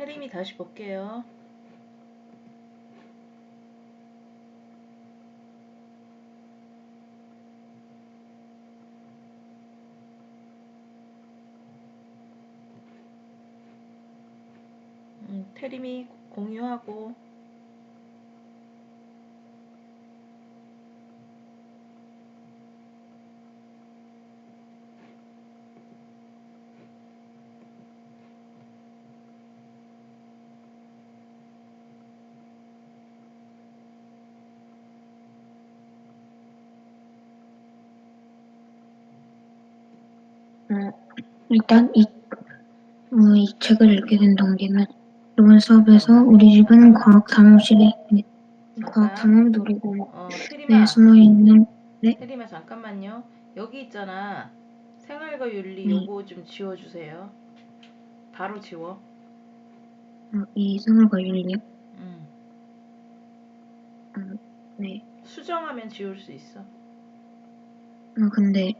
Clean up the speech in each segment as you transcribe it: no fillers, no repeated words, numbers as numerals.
테림이 다시 볼게요. 테림이 공유하고. 일단 이 책을 읽게 된 동기는 이번 수업에서 우리 집은 과학 탐험실에 과학 탐험 놀이공원에 테림아, 숨어있는 테림아 잠깐만요. 여기 있잖아. 생활과 윤리 네. 요거 좀 지워주세요. 바로 지워. 이 생활과 윤리요? 네. 수정하면 지울 수 있어. 근데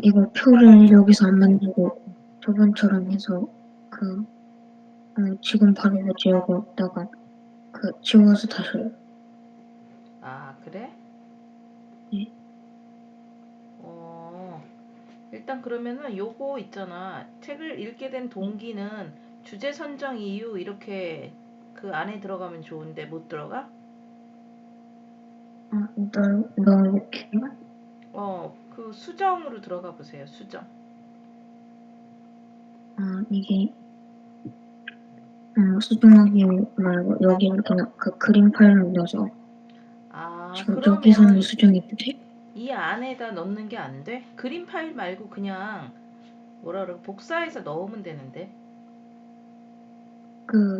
이거 표를 여기서 안 만들고 저번처럼 해서 지금 바로 지우고 지워서 다시 해요. 아, 그래? 네. 일단 그러면은 요거 있잖아. 책을 읽게 된 동기는 주제 선정 이유 이렇게 그 안에 들어가면 좋은데 못 들어가? 넣어볼게요. 그 수정으로 들어가 보세요. 수정. 이게 수정하기 말고 여기를 그냥 그 그림 파일로 넣어서 지금 여기서는 그러면 수정이 돼? 이 안에다 넣는 게 안 돼? 그림 파일 말고 그냥 뭐라 그래 복사해서 넣으면 되는데.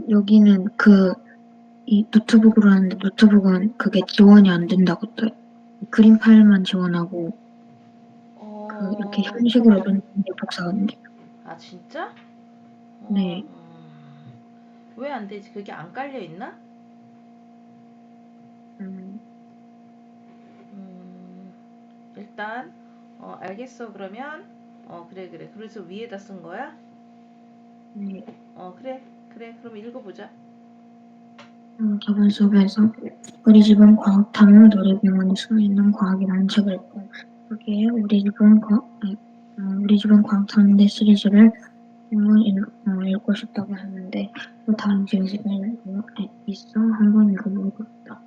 여기는 이 노트북으로 하는데 노트북은 그게 지원이 안 된다고 떠요. 그림 파일만 지원하고 이렇게 형식으로 넣는 게 복사가 안 돼요. 아 진짜? 네. 왜 안 되지? 그게 안 깔려 있나? 음, 일단 알겠어. 그러면 그래. 그래서 위에다 쓴 거야? 네. 그래. 그럼 읽어보자. 저번 수업에서 우리 집은 과학 탐험 놀이공원에 숨어있는 과학이라는 책을 읽고 거기에 우리 집은 과학 탐험대 시리즈를 읽고 싶다고 했는데 또 다른 지식을 있어 한번 읽어보고 싶다.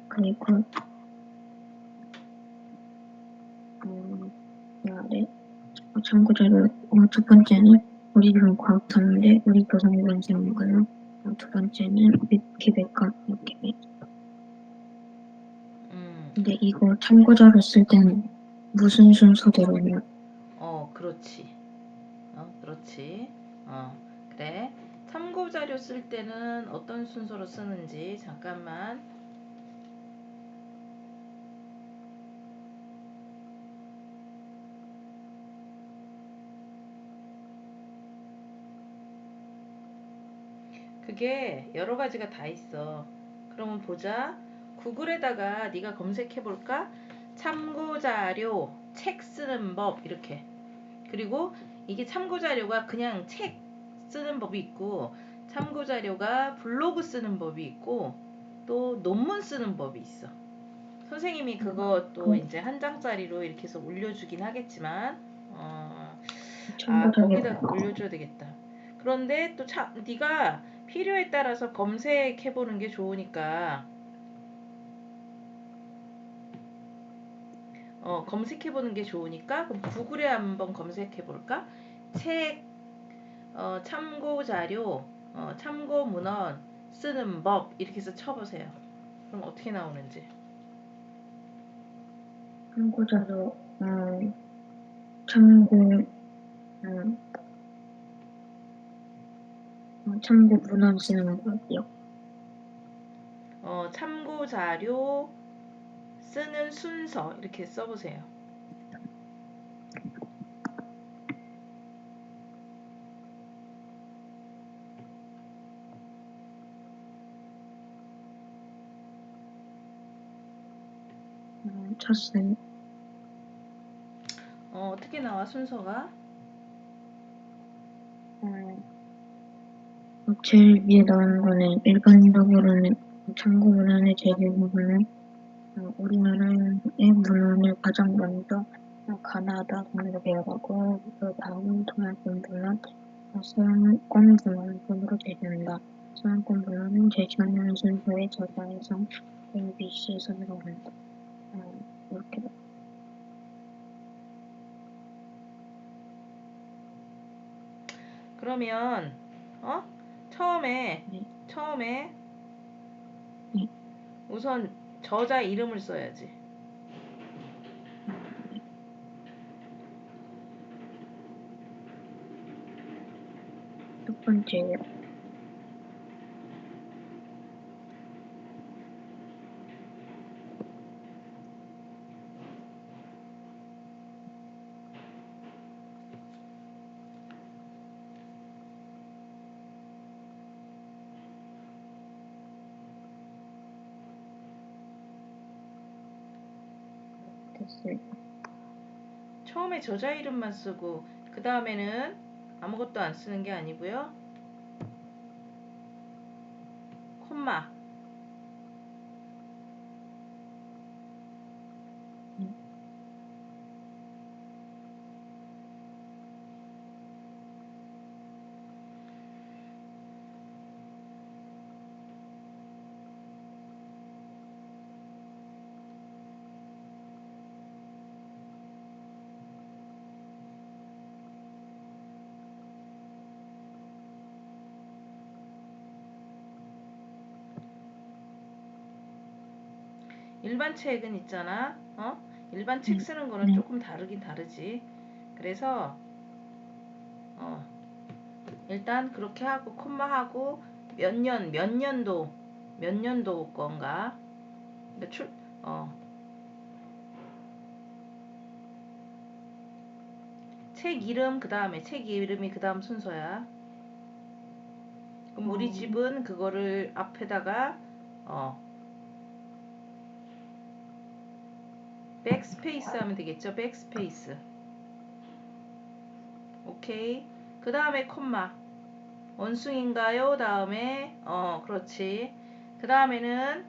그리고 네. 참고자료 첫 번째는 우리 집은 과학 탐험대 우리 교사님은 제목을 두 번째는 기백과 이렇게. 근데 이거 참고자료 쓸 때는 무슨 순서대로냐? 그렇지. 그렇지. 그래. 참고 자료 쓸 때는 어떤 순서로 쓰는지 잠깐만. 그게 여러 가지가 다 있어. 그러면 보자. 구글에다가 네가 검색해 볼까? 참고 자료, 책 쓰는 법 이렇게. 그리고 이게 참고 자료가 그냥 책 쓰는 법이 있고 참고 자료가 블로그 쓰는 법이 있고 또 논문 쓰는 법이 있어. 선생님이 그것도 이제 한 장짜리로 이렇게 해서 올려주긴 하겠지만 거기다 올려줘야 되겠다. 그런데 또 네가 필요에 따라서 검색해 보는 게 좋으니까 검색해 보는 게 좋으니까 그럼 구글에 한번 검색해 볼까? 책 참고 자료 참고 문헌 쓰는 법 이렇게 해서 쳐보세요. 그럼 어떻게 나오는지. 참고자료 참고 참고 문헌 쓰는 거요. 참고 자료 쓰는 순서 이렇게 써보세요. 쳤어요. 어떻게 나와 순서가? 제일 위에 나오는 거는 일반적으로는 참고 문헌의 제일 부분은 우리나라의 문헌을 가장 먼저 가나다 정도 배워가고 그 다음 동양권 문헌, 서양권 문헌으로 제시한다. 서양권 문헌은 제14년 순서의 저자의 성 ABC 순으로 한다. 이렇게. 그러면 처음에 네. 네. 우선 저자 이름을 써야지. 첫 번째요. 됐어요. 처음에 저자 이름만 쓰고 그 다음에는 아무것도 안 쓰는 게 아니고요. 콤마. 일반 책은 있잖아. 일반 책 쓰는 거는 네. 조금 다르긴 다르지. 그래서 일단 그렇게 하고 콤마 하고 몇 년도 건가? 책 이름 그 다음에 책 이름이 그 다음 순서야. 그럼 우리 집은 그거를 앞에다가 백스페이스 하면 되겠죠? 백스페이스. 오케이. 그 다음에 콤마. 원숭인가요? 다음에 그렇지. 그 다음에는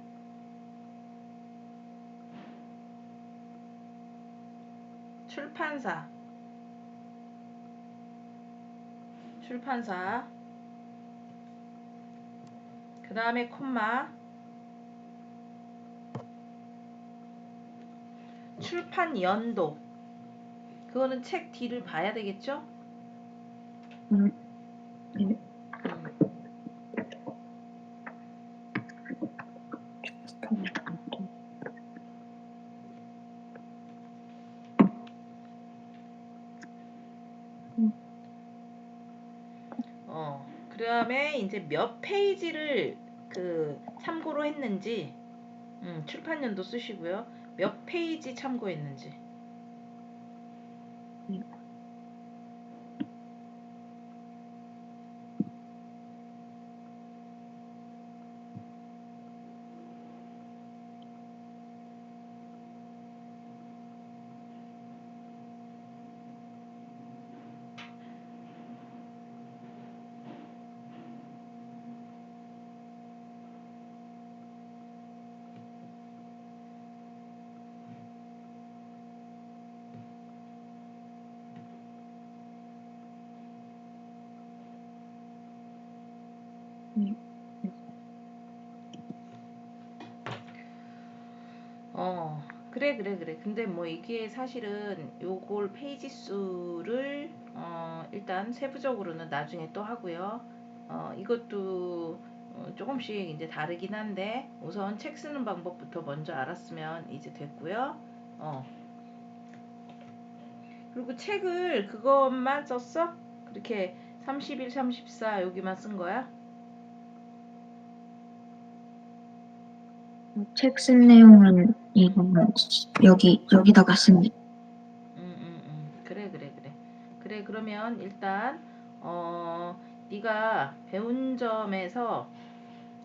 출판사. 그 다음에 콤마. 출판 연도. 그거는 책 뒤를 봐야 되겠죠? 네. 그 다음에 이제 몇 페이지를 참고로 했는지, 출판 연도 쓰시고요. 몇 페이지 참고했는지. 네. 그래. 근데 뭐 이게 사실은 요걸 페이지 수를 일단 세부적으로는 나중에 또 하고요. 이것도 조금씩 이제 다르긴 한데 우선 책 쓰는 방법부터 먼저 알았으면 이제 됐고요. 그리고 책을 그것만 썼어? 그렇게 31, 34 여기만 쓴 거야? 책 쓴 내용은 이거 여기다가 씁니다. 그래. 그러면 일단 네가 배운 점에서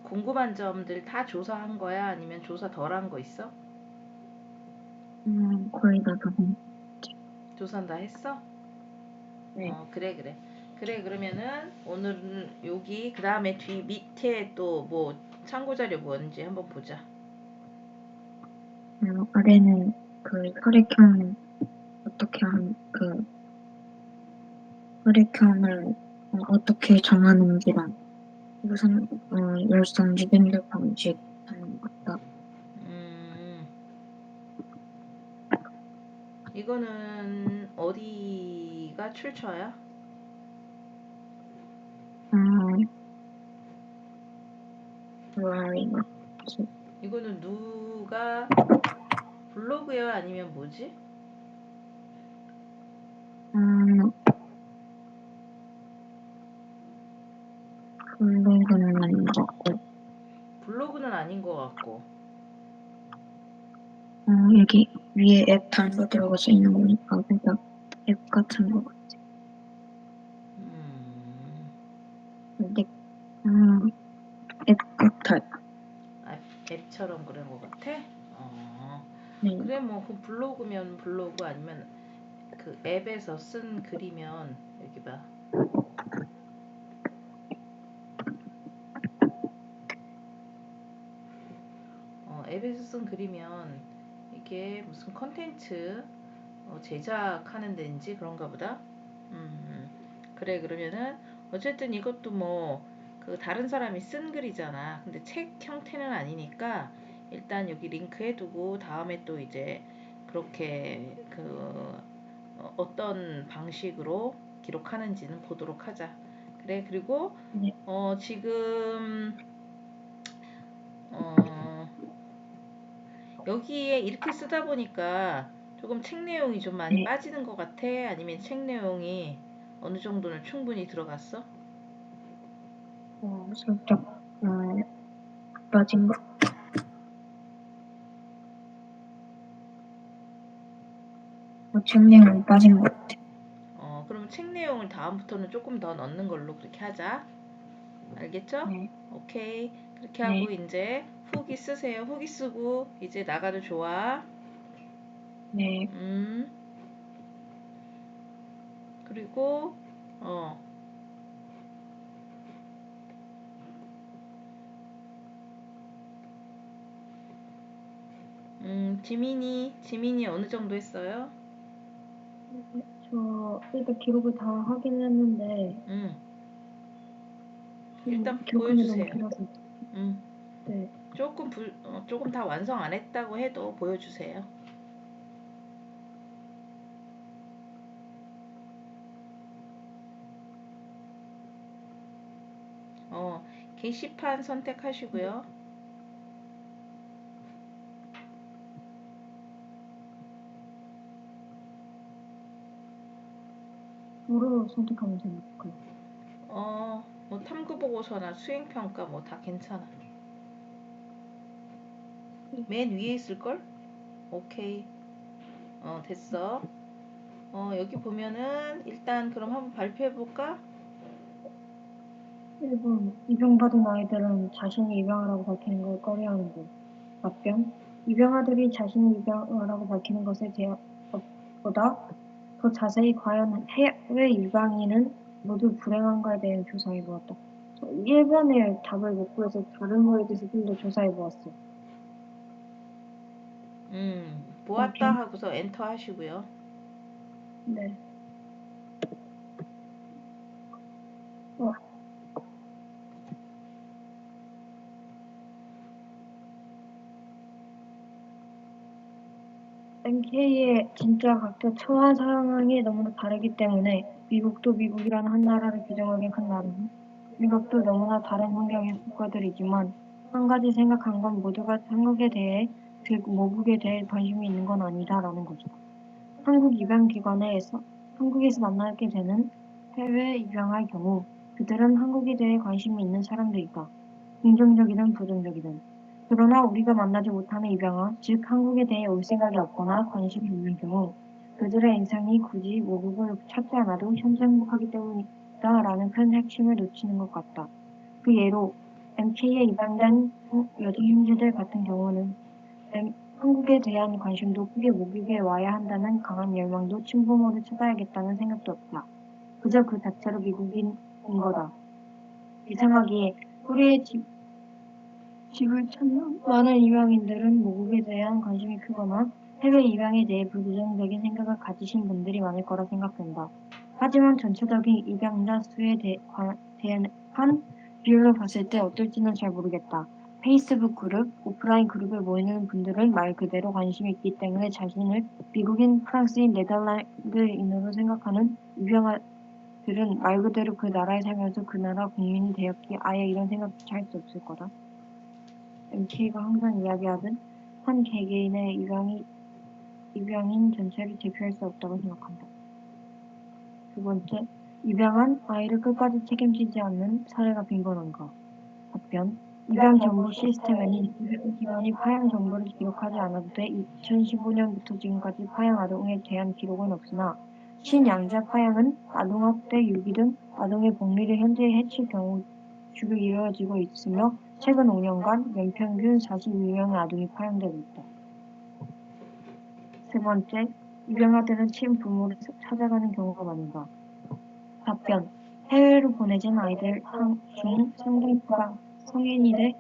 궁금한 점들 다 조사한 거야? 아니면 조사 덜 한 거 있어? 거의 다 다. 조사는 다 했어? 네. 그래. 그래, 그러면은 오늘은 여기 그 다음에 뒤 밑에 또 뭐 참고 자료 뭔지 한번 보자. 아래는 그 혈액형 어떻게 혈액형을 어떻게 정하는지랑 우선 열성 유병률 방식 하는 것 같다. 음, 이거는 어디가 출처야? 뭐라 이거 이거는 누가 블로그야 아니면 뭐지? 블로그는 아닌 것 같고 블로그는 아닌 것 같고. 여기 위에 앱 단서 들어가서 있는 거니까 그냥 앱 같은 거 같아. 음, 근데 앱 같아. 앱처럼 그런 것 같아? 네, 그래, 뭐 그 블로그면 블로그 아니면 그 앱에서 쓴 글이면 여기 봐. 앱에서 쓴 글이면 이게 무슨 컨텐츠 제작하는 데인지 그런가 보다. 그래, 그러면은 어쨌든 이것도 뭐 그 다른 사람이 쓴 글이잖아. 근데 책 형태는 아니니까 일단 여기 링크 해두고 다음에 또 이제 그렇게 그 어떤 방식으로 기록하는지는 보도록 하자. 그래, 그리고 네, 지금 어, 여기에 이렇게 쓰다 보니까 조금 책 내용이 좀 많이 네. 빠지는 것 같아? 아니면 책 내용이 어느 정도는 충분히 들어갔어? 살짝 빠진 거. 책 내용 빠진 거 같아. 그러면 책 내용을 다음부터는 조금 더 넣는 걸로 그렇게 하자. 알겠죠? 네, 오케이. 그렇게 네, 하고 이제 후기 쓰세요. 후기 쓰고 이제 나가도 좋아. 네. 음, 그리고 어, 지민이 어느 정도 했어요? 저 일단 기록을 다 하긴 했는데 음, 일단 기록한 게 너무 보여주세요. 길어서 음, 네, 조금 다 완성 안 했다고 해도 보여주세요. 어, 게시판 선택하시고요. 도로 선택하면 되는 거예요. 뭐 탐구 보고서나 수행 평가 뭐 다 괜찮아. 맨 위에 있을걸? 오케이. 됐어. 여기 보면은 일단 그럼 한번 발표해 볼까? 1번 입양받은 아이들은 자신이 입양하라고 밝히는 걸 꺼려하는데 답변 입양아들이 자신이 입양하라고 밝히는 것에 대한 것보다 더 자세히 과연 해외 입양인은 모두 불행한가에 대해 조사해 보았다. 1번에 답을 못 구해서 다른 거에 대해서 좀 더 조사해 보았어요. 보았다 오케이. 하고서 엔터 하시고요. 네. 어, MK의 진짜 각자 처한 상황이 너무나 다르기 때문에 미국도 미국이라는 한 나라를 규정하기엔 한 나라고 미국도 너무나 다른 환경의 국가들이지만 한 가지 생각한 건 모두가 한국에 대해 즉 모국에 대해 관심이 있는 건 아니다라는 것이다. 한국 입양기관에서 한국에서 만나게 되는 해외 입양할 경우 그들은 한국에 대해 관심이 있는 사람들이다. 긍정적이든 부정적이든. 그러나 우리가 만나지 못하는 입양아, 즉 한국에 대해 올 생각이 없거나 관심이 없는 경우 그들의 인상이 굳이 모국을 찾지 않아도 현재 행복하기 때문이다라는 큰 핵심을 놓치는 것 같다. 그 예로 MK에 입양된 여성 형제들 같은 경우는 한국에 대한 관심도 크게 모국에 와야 한다는 강한 열망도 친부모를 찾아야겠다는 생각도 없다. 그저 그 자체로 미국인인 거다. 이상하게 우리의 집을 찾는 많은 입양인들은 모국에 대한 관심이 크거나 해외 입양에 대해 부정적인 생각을 가지신 분들이 많을 거라 생각된다. 하지만 전체적인 입양자 수에 대한 비율로 봤을 때 어떨지는 잘 모르겠다. 페이스북 그룹, 오프라인 그룹에 모이는 분들은 말 그대로 관심이 있기 때문에 자신을 미국인, 프랑스인, 네덜란드인으로 생각하는 입양아들은 말 그대로 그 나라에 살면서 그 나라 국민이 되었기에 아예 이런 생각조차 할 수 없을 거다. MK가 항상 이야기하듯 한 개개인의 입양인 전체를 대표할 수 없다고 생각한다. 두 번째, 입양한 아이를 끝까지 책임지지 않는 사례가 빈번한가? 답변, 입양 정보 시스템에는 입양기관이 파양 정보를 기록하지 않아도 돼 2015년부터 지금까지 파양 아동에 대한 기록은 없으나 신양자 파양은 아동학대, 유기 등 아동의 복리를 현재 해칠 경우 주로 이루어지고 있으며 최근 5년간 연평균 42명의 아동이 파양되고 있다. 세 번째, 입양아들은 친부모를 찾아가는 경우가 많은가? 답변, 해외로 보내진 아이들 중 상당수가 성인이 돼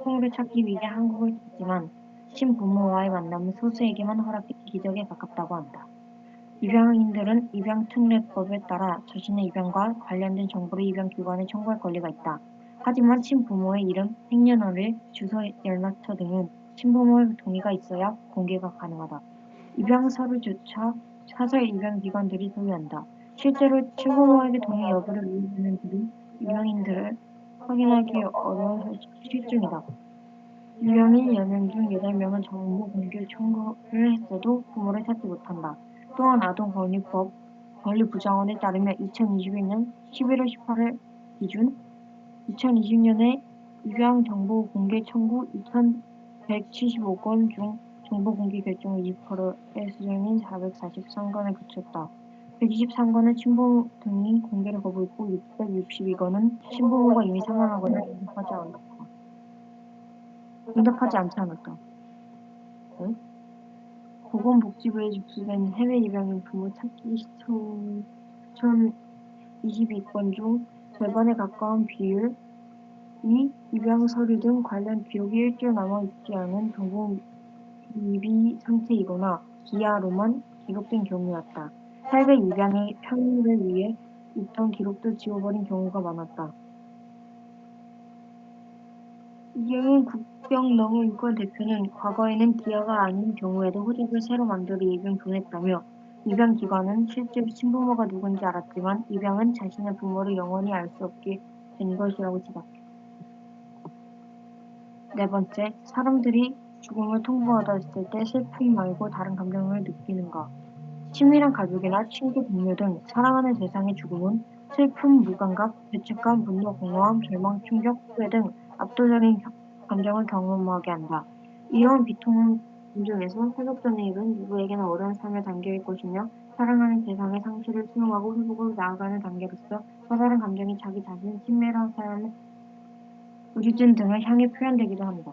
부모를 찾기 위해 한국을 찾지만 친부모와의 만남은 소수에게만 허락된 기적에 가깝다고 한다. 입양인들은 입양특례법에 따라 자신의 입양과 관련된 정보를 입양기관에 청구할 권리가 있다. 하지만 친부모의 이름, 생년월일, 주소, 연락처 등은 친부모의 동의가 있어야 공개가 가능하다. 입양 서류조차 사설 입양기관들이 소유한다. 실제로 친부모에게 동의 여부를 물어보는 들은 입양인들을 확인하기 어려운 실중이다. 입양인 10명 중 8명은 정보 공개 청구를 했어도 부모를 찾지 못한다. 또한 아동권리법 권리부장원에 따르면 2021년 11월 18일 기준 2020년에 입양 정보 공개 청구 2,175건 중 정보 공개 결정 20%의 수준인 443건에 그쳤다. 123건은 친부모 등이 공개를 거부했고 662건은 친부모가 이미 사망하거나 응답하지 않지 않았다. 응? 보건복지부에 접수된 해외 입양인 부모 찾기 신청 1,022건 중 절반에 가까운 비율이 입양 서류 등 관련 기록이 일주일 남아 있지 않은 정보 미비 상태이거나 기하로만 기록된 경우였다. 해외 입양의 편의를 위해 있던 기록도 지워버린 경우가 많았다. 이경인 국병농인권 대표는 과거에는 기아가 아닌 경우에도 후적을 새로 만들어 입양 보냈다며 입양기관은 실제로 친부모가 누군지 알았지만 입양은 자신의 부모를 영원히 알 수 없게 된 것이라고 지적했다. 네 번째, 사람들이 죽음을 통보받았을 때 슬픔 말고 다른 감정을 느끼는가? 친밀한 가족이나 친구, 동료 등 사랑하는 대상의 죽음은 슬픔, 무감각, 죄책감, 분노, 공허함, 절망, 충격, 후회 등 압도적인 감정을 경험하게 한다. 이러한 비통 중에서 회복되는 일은 누구에게나 어려운 삶의 단계일 것이며 사랑하는 대상의 상실을 수용하고 회복으로 나아가는 단계로서 또 다른 감정이 자기 자신, 친밀한 사람의 우주증 등을 향해 표현되기도 한다.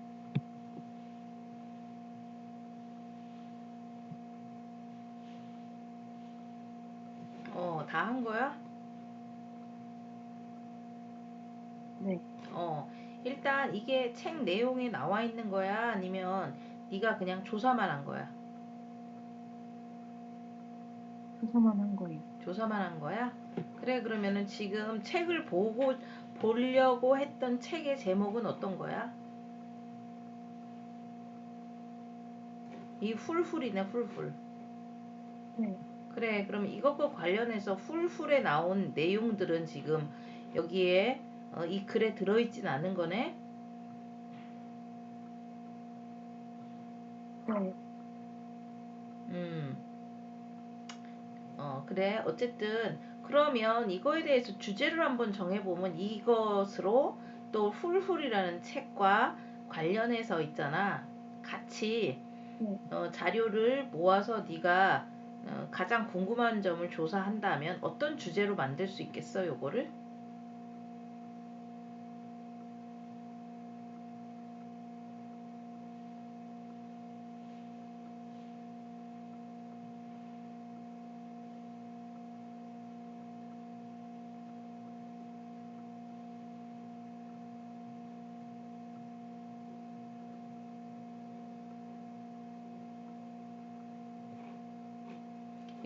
다 한 거야? 네, 일단 이게 책 내용에 나와 있는 거야? 아니면 네가 그냥 조사만 한 거야? 조사만 한 거예요. 조사만 한 거야? 그래, 그러면은 지금 책을 보려고 했던 책의 제목은 어떤 거야? 이 훌훌이네, 훌훌. 네, 그래, 그럼 이것과 관련해서 훌훌에 나온 내용들은 지금 여기에 이 글에 들어있진 않은 거네? 네. 음, 그래. 어쨌든, 그러면 이거에 대해서 주제를 한번 정해보면 이것으로 또 훌훌이라는 책과 관련해서 있잖아. 같이 네. 자료를 모아서 네가 가장 궁금한 점을 조사한다면 어떤 주제로 만들 수 있겠어, 요거를?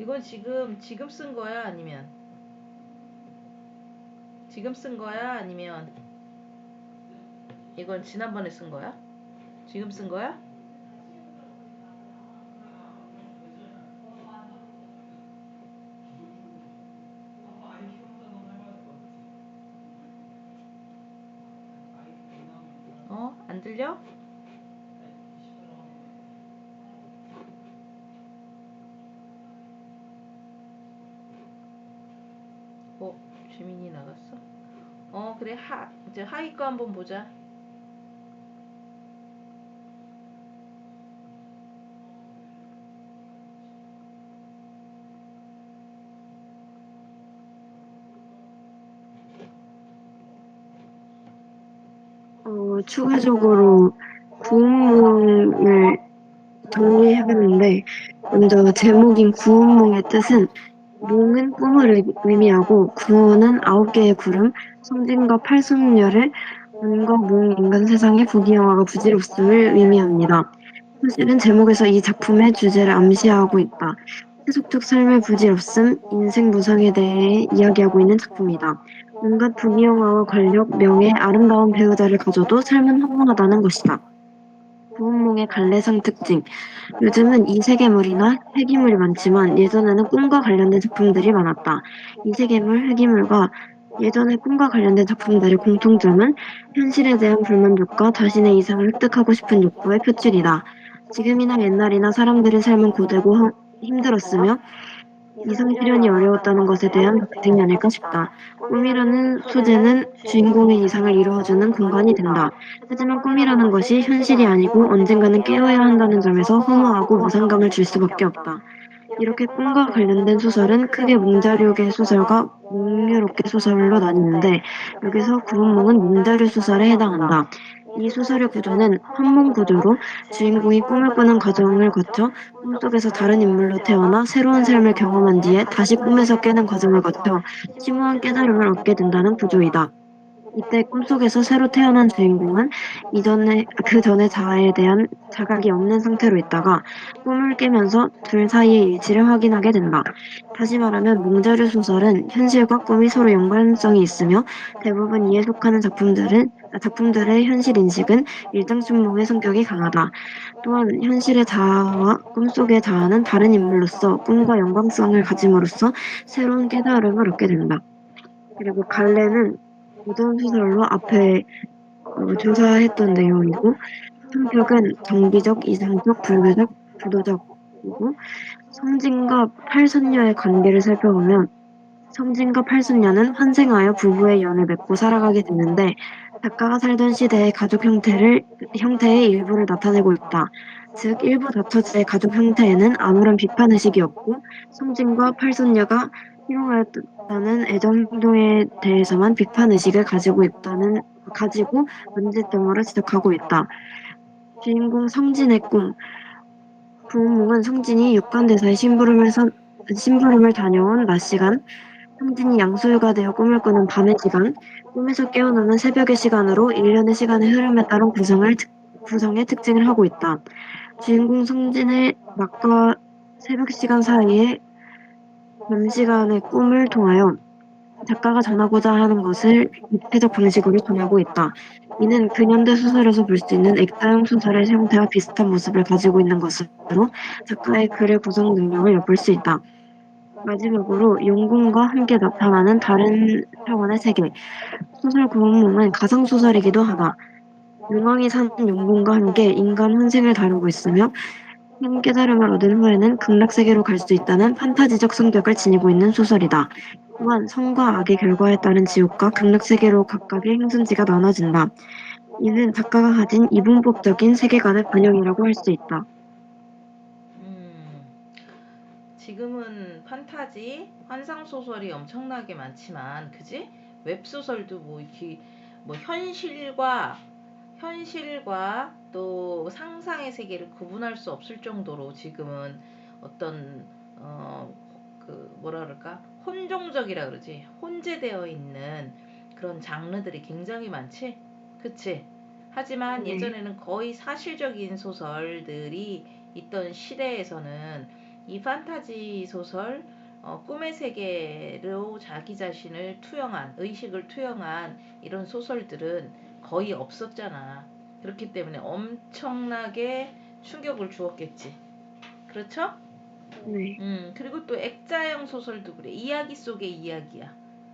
이건 지금 쓴 거야? 아니면 지금 쓴 거야? 아니면 이건 지난번에 쓴 거야? 지금 쓴 거야? 안 들려? 주민이 나갔어? 그래. 이제 하이 거 한번 보자. 추가적으로 구운몽을 정리해봤는데, 먼저 제목인 구운몽의 뜻은, 몽은 꿈을 의미하고, 구는 9개의 구름, 성진과 팔순녀를 문과 몽 인간 세상의 부귀영화가 부질없음을 의미합니다. 사실은 제목에서 이 작품의 주제를 암시하고 있다. 세속적 삶의 부질없음, 인생 무상에 대해 이야기하고 있는 작품이다. 온갖 부귀영화와 권력, 명예, 아름다운 배우자를 가져도 삶은 허무하다는 것이다. 구운몽의 갈래상 특징. 요즘은 이세계물이나 회기물이 많지만 예전에는 꿈과 관련된 작품들이 많았다. 이세계물, 회기물과 예전의 꿈과 관련된 작품들의 공통점은 현실에 대한 불만족과 자신의 이상을 획득하고 싶은 욕구의 표출이다. 지금이나 옛날이나 사람들의 삶은 고되고 힘들었으며 이상 실현이 어려웠다는 것에 대한 바탕이 아닐까 싶다. 꿈이라는 소재는 주인공의 이상을 이루어주는 공간이 된다. 하지만 꿈이라는 것이 현실이 아니고 언젠가는 깨어야 한다는 점에서 허무하고 무상감을 줄 수밖에 없다. 이렇게 꿈과 관련된 소설은 크게 몽자류계 소설과 몽유롭계 소설로 나뉘는데 여기서 구운몽은 몽자류 소설에 해당한다. 이 소설의 구조는 환몽 구조로 주인공이 꿈을 꾸는 과정을 거쳐 꿈속에서 다른 인물로 태어나 새로운 삶을 경험한 뒤에 다시 꿈에서 깨는 과정을 거쳐 심오한 깨달음을 얻게 된다는 구조이다. 이때 꿈속에서 새로 태어난 주인공은 그 전의 자아에 대한 자각이 없는 상태로 있다가 꿈을 깨면서 둘 사이의 일치를 확인하게 된다. 다시 말하면 몽자류 소설은 현실과 꿈이 서로 연관성이 있으며 대부분 이에 속하는 작품들의 현실 인식은 일장춘몽의 성격이 강하다. 또한 현실의 자아와 꿈속의 자아는 다른 인물로서 꿈과 연관성을 가짐으로써 새로운 깨달음을 얻게 된다. 그리고 갈래는 고전 소설로 앞에 조사했던 내용이고 성격은 정기적, 이상적, 불교적, 부도적이고 성진과 팔선녀의 관계를 살펴보면 성진과 팔순녀는 환생하여 부부의 연을 맺고 살아가게 되는데 작가가 살던 시대의 가족 형태의 일부를 나타내고 있다. 즉 일부 다처제의 가족 형태에는 아무런 비판의식이 없고 성진과 팔순녀가 희롱하였다는 애정 행동에 대해서만 비판의식을 가지고 문제점으로 지적하고 있다. 주인공 성진의 꿈. 부운몽은 성진이 육관대사의 심부름을 다녀온 낮 시간, 성진이 양소유가 되어 꿈을 꾸는 밤의 시간, 꿈에서 깨어나는 새벽의 시간으로 일련의 시간의 흐름에 따른 구성의 특징을 하고 있다. 주인공 성진의 낮과 새벽 시간 사이의 밤시간의 꿈을 통하여 작가가 전하고자 하는 것을 입체적 방식으로 전하고 있다. 이는 근현대 소설에서 볼 수 있는 액자형 소설의 형태와 비슷한 모습을 가지고 있는 것으로 작가의 글의 구성 능력을 엿볼 수 있다. 마지막으로 용궁과 함께 나타나는 다른 차원의 세계. 소설 구원몽은 가상소설이기도 하다. 용왕이 사는 용궁과 함께 인간 혼생을 다루고 있으며 큰 깨달음을 얻은 후에는 극락세계로 갈 수 있다는 판타지적 성격을 지니고 있는 소설이다. 또한 선과 악의 결과에 따른 지옥과 극락세계로 각각의 행선지가 나눠진다. 이는 작가가 가진 이분법적인 세계관의 반영이라고 할 수 있다. 지금은 판타지, 환상소설이 엄청나게 많지만, 그지? 웹소설도 뭐 현실과 또 상상의 세계를 구분할 수 없을 정도로 지금은 어떤, 뭐라 그럴까? 혼종적이라 그러지? 혼재되어 있는 그런 장르들이 굉장히 많지? 그치? 하지만 네. 예전에는 거의 사실적인 소설들이 있던 시대에서는 이 판타지 소설 꿈의 세계로 자기 자신을 투영한 의식을 투영한 이런 소설들은 거의 없었잖아. 그렇기 때문에 엄청나게 충격을 주었겠지. 그렇죠? 네. 그리고 또 액자형 소설도 그래. 이야기 속의 이야기야.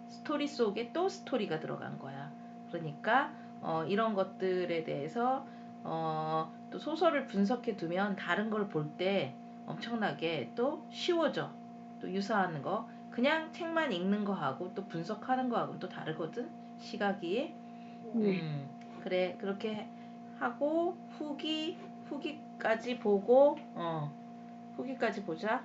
스토리 속에 또 스토리가 들어간 거야. 그러니까 이런 것들에 대해서 또 소설을 분석해 두면 다른 걸 볼 때 엄청나게 또 쉬워져. 또 유사한 거. 그냥 책만 읽는 거하고 또 분석하는 거하고 또 다르거든. 시각이. 네. 그래. 그렇게 하고 후기까지 보고 후기까지 보자.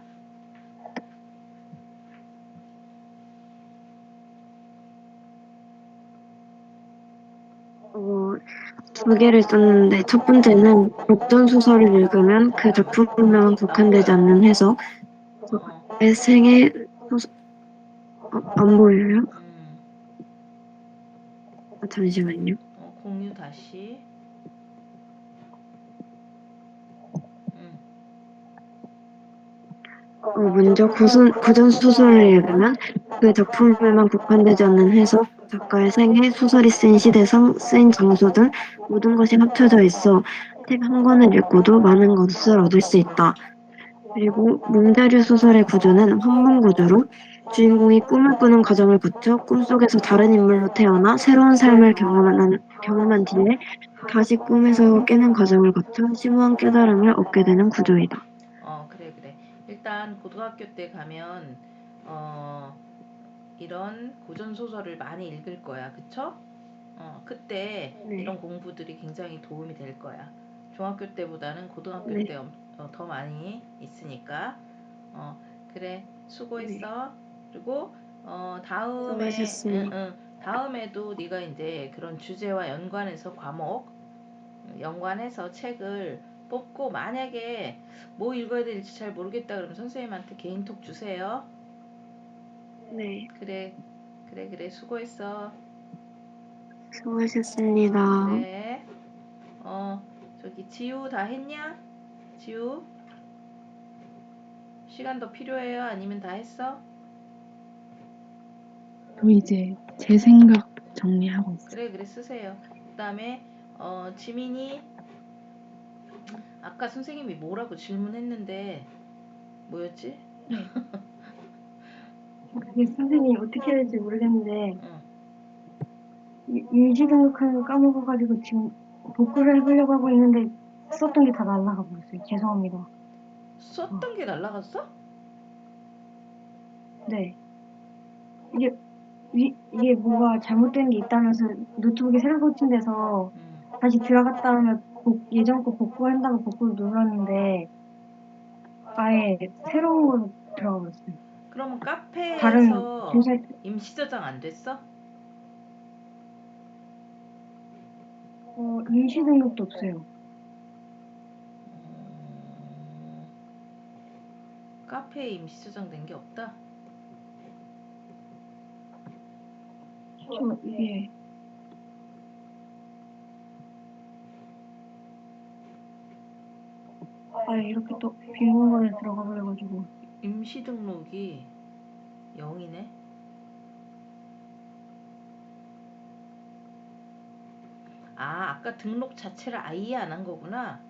두 개를 썼는데 첫 번째는 역전 소설을 읽으면 그 작품만 국한되지 않는 해석. 내 생애 안 보여요? 음, 잠시만요. 공유 다시. 음, 먼저 고전 소설을 읽으면 그 작품에만 국한되지 않는 해석, 작가의 생애, 소설이 쓰인 시대상, 쓰인 장소 등 모든 것이 합쳐져 있어 책 한 권을 읽고도 많은 것을 얻을 수 있다. 그리고 몽자류 소설의 구조는 환문 구조로 주인공이 꿈을 꾸는 과정을 거쳐 꿈속에서 다른 인물로 태어나 새로운 삶을 경험한 뒤에 다시 꿈에서 깨는 과정을 거쳐 심오한 깨달음을 얻게 되는 구조이다. 그래. 일단 고등학교 때 가면 이런 고전 소설을 많이 읽을 거야. 그쵸? 그때 네. 이런 공부들이 굉장히 도움이 될 거야. 중학교 때보다는 고등학교 네. 때 더 많이 있으니까. 그래. 네. 수고했어. 그리고 다음에 수고하셨습니다. 다음에도 네가 이제 그런 주제와 연관해서 과목 연관해서 책을 뽑고 만약에 뭐 읽어야 될지 잘 모르겠다 그러면 선생님한테 개인톡 주세요. 네. 그래 수고했어. 수고하셨습니다. 그래. 저기 지우 다 했냐? 지우 시간 더 필요해요? 아니면 다 했어? 저 이제 제 생각 정리하고 있어요. 그래 쓰세요. 그다음에 지민이 아까 선생님이 뭐라고 질문했는데 뭐였지? 네. 그게 선생님이 어떻게 해야 될지 모르겠는데 응. 일지 등록하는 거 까먹어가지고 지금 복구를 해보려고 하고 있는데 썼던 게 다 날라가 버렸어요. 죄송합니다. 썼던 게 날라갔어? 네. 이게 뭐가 잘못된 게 있다면서 노트북이 새로 고침돼서 음. 다시 들어갔다 하면 예전 거 복구한다고 복구를 눌렀는데 아예 새로운 걸로 들어가 버렸어요. 그러면 다른 카페에서 웹사이트 임시 저장 안 됐어? 임시 등록도 없어요. 카페에 임시 저장된 게 없다? 이게 아예 이렇게 또 빈 공간에 들어가 버려가지고 임시 등록이 0이네? 아까 등록 자체를 아예 안 한 거구나.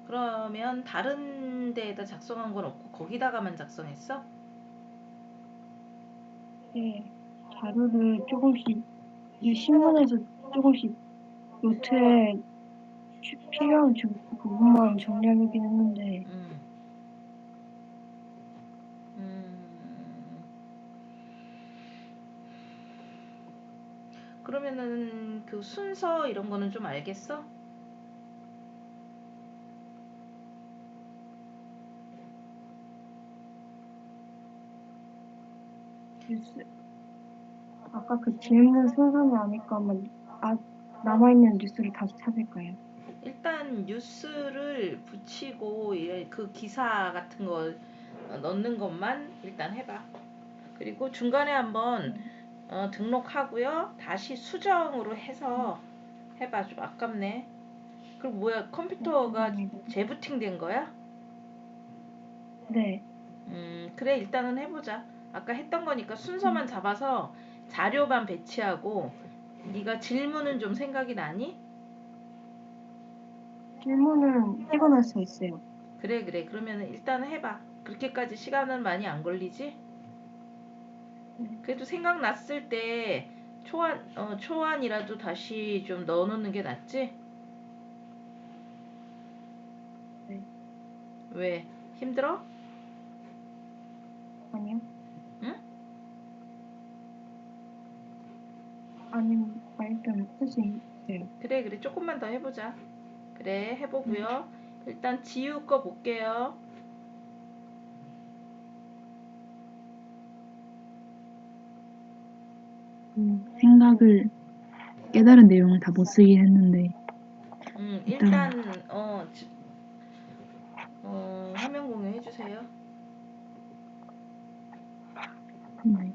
그러면 다른 데에다 작성한 건 없고 거기다가만 작성했어? 이게 자료를 조금씩 이 신문에서 조금씩 노트에 필요한 부분만 정리하긴 했는데 음. 그러면은 그 순서 이런 거는 좀 알겠어? 뉴스 아까 그 질문 순서는 아니까 한번 남아있는 뉴스를 다시 찾을까요? 일단 뉴스를 붙이고 그 기사 같은 거 넣는 것만 일단 해봐. 그리고 중간에 한번 등록하고요. 다시 수정으로 해서 해봐. 좀 아깝네. 그리고 뭐야, 컴퓨터가 재부팅 된 거야? 네. 그래, 일단은 해보자. 아까 했던 거니까 순서만 잡아서 자료만 배치하고. 네가 질문은 좀 생각이 나니? 질문은 찍어낼 수 있어요. 그래, 그래. 그러면 일단 해봐. 그렇게까지 시간은 많이 안 걸리지? 그래도 생각났을 때 초안이라도 다시 좀 넣어놓는 게 낫지? 네. 왜? 힘들어? 아니요. 응? 아니요. 일단 쓸 수 있어요. 그래, 그래. 조금만 더 해보자. 그래, 해보고요. 일단 지우 거 볼게요. 생각을 깨달은 내용을 다 못 쓰긴 했는데 일단 화면 공유 해주세요. 네.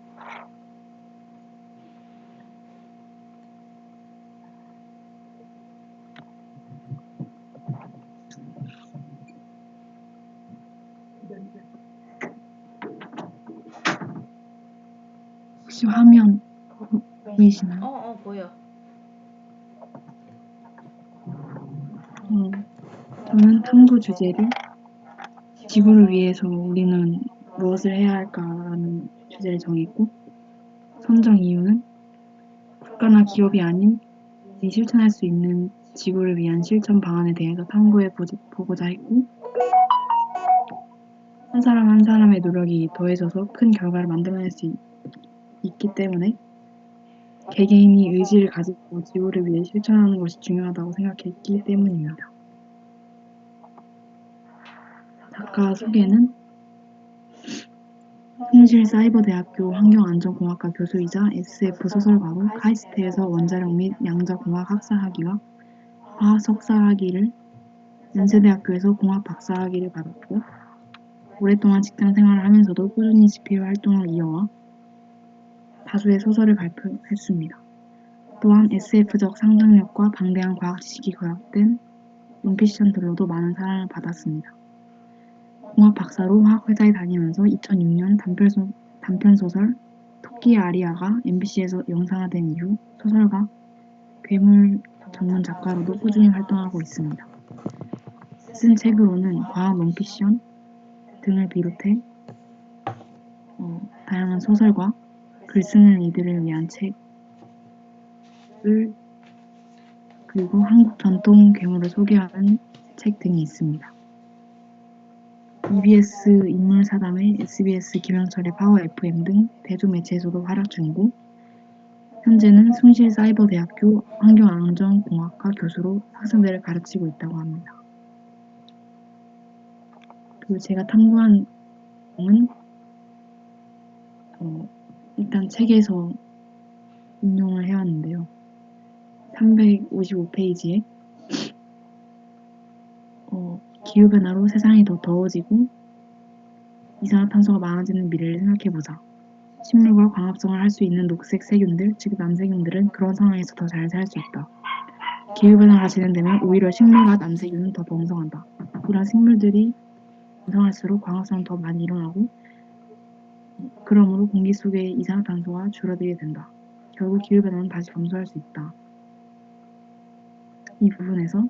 혹시 화면 보이시나요? 보여. 저는 탐구 주제를 지구를 위해서 우리는 무엇을 해야 할까라는 주제를 정했고, 선정 이유는 국가나 기업이 아닌 우리 실천할 수 있는 지구를 위한 실천 방안에 대해서 탐구해 보고자 했고, 한 사람 한 사람의 노력이 더해져서 큰 결과를 만들어낼 수 있기 때문에 개개인이 의지를 가지고 지구를 위해 실천하는 것이 중요하다고 생각했기 때문입니다. 작가 소개는 숭실사이버대학교 환경안전공학과 교수이자 SF 소설가로 카이스트에서 원자력 및 양자공학 학사학위와 화학 석사학위를, 연세대학교에서 공학 박사학위를 받았고, 오랫동안 직장 생활을 하면서도 꾸준히 집필 활동을 이어와 다수의 소설을 발표했습니다. 또한 SF적 상상력과 방대한 과학 지식이 결합된 논피션들로도 많은 사랑을 받았습니다. 공학 박사로 화학회사에 다니면서 2006년 단편소설 토끼의 아리아가 MBC에서 영상화된 이후 소설가, 괴물 전문 작가로도 꾸준히 활동하고 있습니다. 쓴 책으로는 과학 논피션 등을 비롯해 다양한 소설과 글 쓰는 이들을 위한 책을, 그리고 한국 전통 괴물을 소개하는 책 등이 있습니다. EBS 인물사담회, SBS 김영철의 파워 FM 등 대중매체에서도 활약 중이고, 현재는 숭실사이버대학교 환경안전공학과 교수로 학생들을 가르치고 있다고 합니다. 그리고 제가 탐구한 내용은 일단 책에서 인용을 해왔는데요. 355페이지에 기후변화로 세상이 더 더워지고 이산화탄소가 많아지는 미래를 생각해보자. 식물과 광합성을 할 수 있는 녹색 세균들, 즉 남세균들은 그런 상황에서 더 잘 살 수 있다. 기후변화가 진행되면 오히려 식물과 남세균은 더 번성한다. 이런 식물들이 번성할수록 광합성은 더 많이 일어나고, 그러므로 공기 속의 이산화탄소가 줄어들게 된다. 결국 기후변화는 다시 감소할 수 있다. 이 부분에서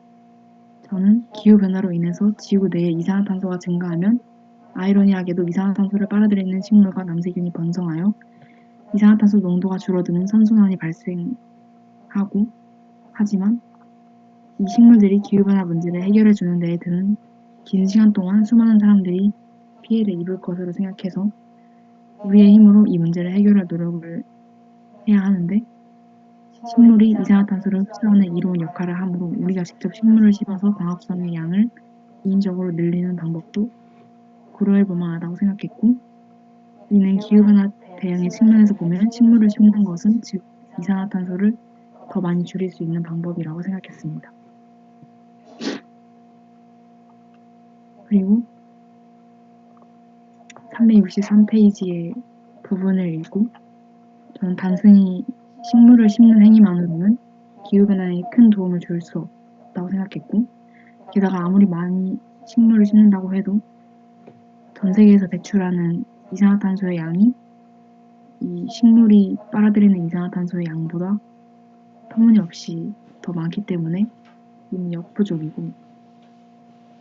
저는 기후변화로 인해서 지구 내에 이산화탄소가 증가하면 아이러니하게도 이산화탄소를 빨아들이는 식물과 남세균이 번성하여 이산화탄소 농도가 줄어드는 선순환이 발생하고, 하지만 이 식물들이 기후변화 문제를 해결해주는 데에 드는 긴 시간 동안 수많은 사람들이 피해를 입을 것으로 생각해서 우리의 힘으로 이 문제를 해결할 노력을 해야 하는데, 식물이 이산화탄소를 흡수하는 이로운 역할을 하므로 우리가 직접 식물을 심어서 광합성의 양을 개인적으로 늘리는 방법도 고려해 볼 만하다고 생각했고, 이는 기후변화 대응의 측면에서 보면 식물을 심는 것은 즉 이산화탄소를 더 많이 줄일 수 있는 방법이라고 생각했습니다. 그리고 363페이지의 부분을 읽고 저는 단순히 식물을 심는 행위만으로는 기후변화에 큰 도움을 줄 수 없다고 생각했고, 게다가 아무리 많이 식물을 심는다고 해도 전 세계에서 배출하는 이산화탄소의 양이 이 식물이 빨아들이는 이산화탄소의 양보다 터무니없이 더 많기 때문에 이는 역부족이고,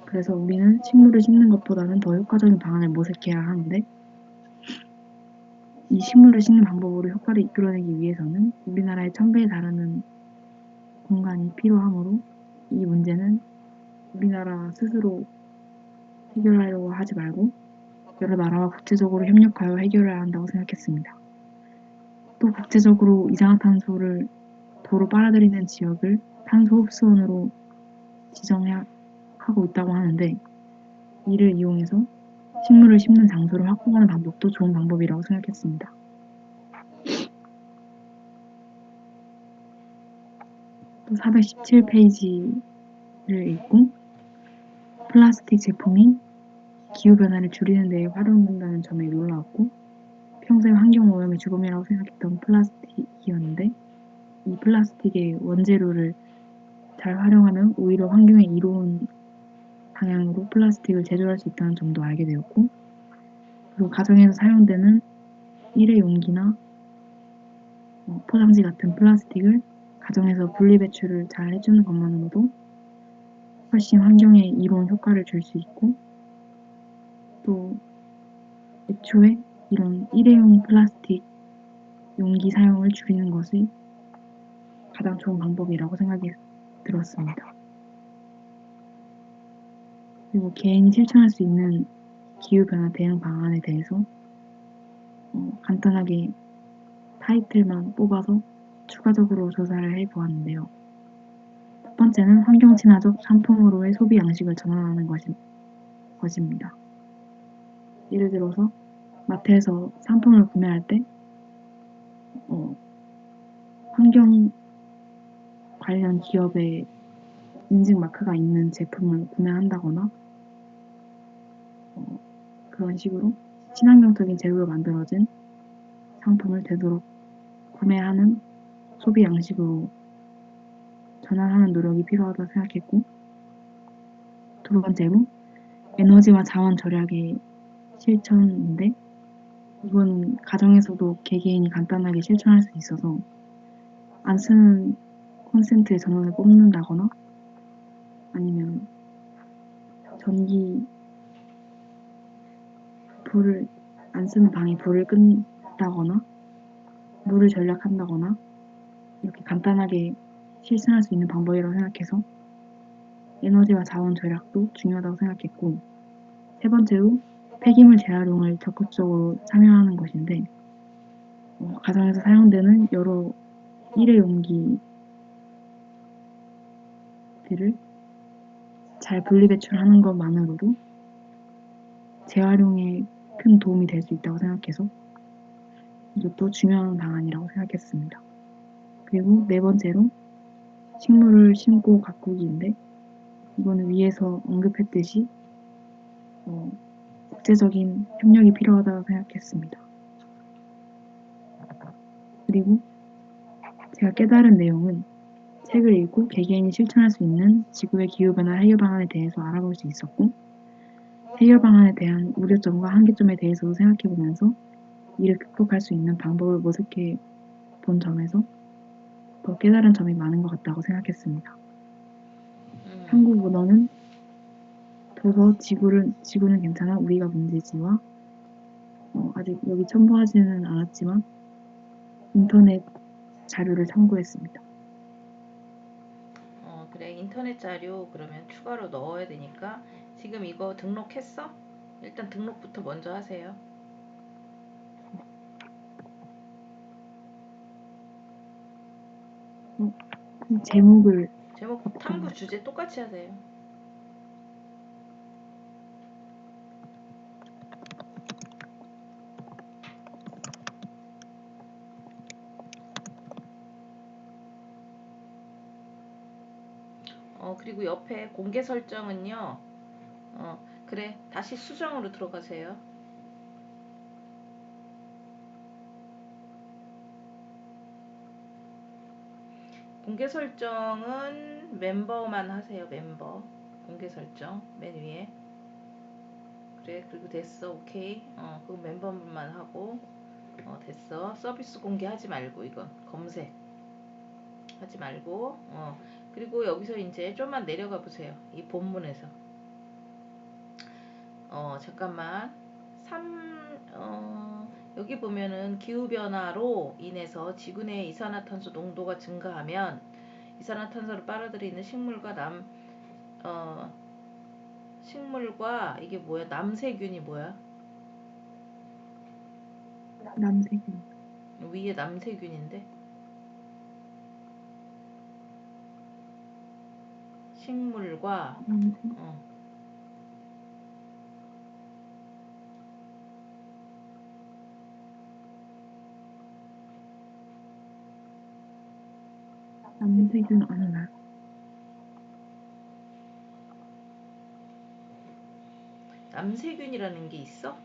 그래서 우리는 식물을 심는 것보다는 더 효과적인 방안을 모색해야 하는데, 이 식물을 심는 방법으로 효과를 이끌어내기 위해서는 우리나라의 1000배에 달하는 공간이 필요하므로 이 문제는 우리나라 스스로 해결하려고 하지 말고 여러 나라와 국제적으로 협력하여 해결해야 한다고 생각했습니다. 또 국제적으로 이산화탄소를 도로 빨아들이는 지역을 탄소 흡수원으로 지정하고 있다고 하는데, 이를 이용해서 식물을 심는 장소를 확보하는 방법도 좋은 방법이라고 생각했습니다. 또 417페이지를 읽고 플라스틱 제품이 기후변화를 줄이는 데 활용된다는 점에 놀라웠고, 평소에 환경오염의 주범이라고 생각했던 플라스틱이었는데, 이 플라스틱의 원재료를 잘 활용하면 오히려 환경에 이로운 방향으로 플라스틱을 제조할 수 있다는 점도 알게 되었고, 그리고 가정에서 사용되는 일회용기나 포장지 같은 플라스틱을 가정에서 분리배출을 잘 해주는 것만으로도 훨씬 환경에 이로운 효과를 줄 수 있고, 또 애초에 이런 일회용 플라스틱 용기 사용을 줄이는 것이 가장 좋은 방법이라고 생각이 들었습니다. 그리고 개인이 실천할 수 있는 기후변화 대응 방안에 대해서 간단하게 타이틀만 뽑아서 추가적으로 조사를 해보았는데요. 첫 번째는 환경 친화적 상품으로의 소비 양식을 전환하는 것입니다. 예를 들어서 마트에서 상품을 구매할 때 환경 관련 기업의 인증 마크가 있는 제품을 구매한다거나 그런 식으로 친환경적인 재료로 만들어진 상품을 되도록 구매하는 소비 양식으로 전환하는 노력이 필요하다고 생각했고, 두 번째로 에너지와 자원 절약의 실천인데, 이건 가정에서도 개개인이 간단하게 실천할 수 있어서 안 쓰는 콘센트의 전원을 뽑는다거나, 아니면 전기 불을 안 쓰는 방에 불을 끈다거나 물을 절약한다거나, 이렇게 간단하게 실천할 수 있는 방법이라고 생각해서 에너지와 자원 절약도 중요하다고 생각했고, 세 번째로 폐기물 재활용을 적극적으로 참여하는 것인데, 가정에서 사용되는 여러 일회용기들을 잘 분리배출하는 것만으로도 재활용에 큰 도움이 될 수 있다고 생각해서 이것도 중요한 방안이라고 생각했습니다. 그리고 네 번째로 식물을 심고 가꾸기인데, 이거는 위에서 언급했듯이 국제적인 협력이 필요하다고 생각했습니다. 그리고 제가 깨달은 내용은 책을 읽고 개개인이 실천할 수 있는 지구의 기후변화 해결 방안에 대해서 알아볼 수 있었고, 해결 방안에 대한 우려점과 한계점에 대해서도 생각해보면서 이를 극복할 수 있는 방법을 모색해 본 점에서 더 깨달은 점이 많은 것 같다고 생각했습니다. 한국 문헌은 도서 지구는 괜찮아 우리가 문제지와 아직 여기 첨부하지는 않았지만 인터넷 자료를 참고했습니다. 그래, 인터넷 자료 그러면 추가로 넣어야 되니까 지금 이거 등록했어? 일단 등록부터 먼저 하세요. 제목 탐구 주제 똑같이 하세요. 그리고 옆에 공개 설정은요. 그래, 다시 수정으로 들어가세요. 공개 설정은 멤버만 하세요. 멤버 공개 설정 맨 위에. 그래, 그리고 됐어. 오케이. 그거 멤버만 하고. 됐어. 서비스 공개하지 말고, 이건 검색 하지 말고. 그리고 여기서 이제 좀만 내려가 보세요. 이 본문에서 잠깐만. 여기 보면은 기후변화로 인해서 지구 내 이산화탄소 농도가 증가하면 이산화탄소를 빨아들이는 식물과 이게 뭐야? 남세균이 뭐야? 남색은 위에 남세균인데 식물과 남색 남색은 아니나요? 남세균이라는 게 있어?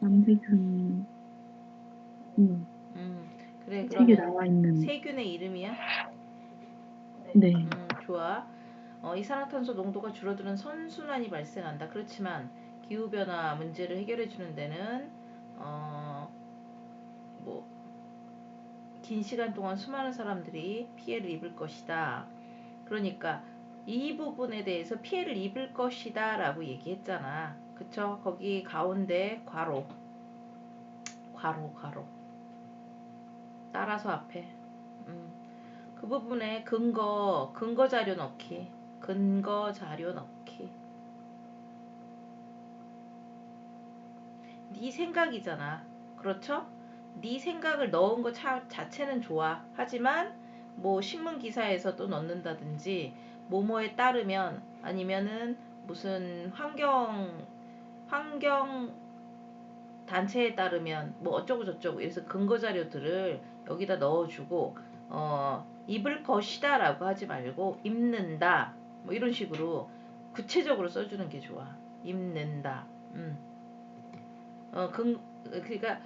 남색은 그래. 책에 그러면 나와 있는 세균의 이름이야? 네. 좋아. 이산화탄소 농도가 줄어드는 선순환이 발생한다. 그렇지만 기후변화 문제를 해결해주는 데는 긴 시간 동안 수많은 사람들이 피해를 입을 것이다. 그러니까 이 부분에 대해서 피해를 입을 것이다 라고 얘기했잖아. 그쵸? 거기 가운데 괄호 따라서 앞에 그 부분에 근거 자료 넣기. 네 생각이잖아. 그렇죠? 네 생각을 넣은 것 자체는 좋아. 하지만 뭐 신문 기사에서 또 넣는다든지 뭐뭐에 따르면 아니면은 무슨 환경 단체에 따르면 뭐 어쩌고 저쩌고 이래서 근거 자료들을 여기다 넣어주고 입을 것이다 라고 하지 말고 입는다 뭐 이런 식으로 구체적으로 써주는 게 좋아. 입는다. 그러니까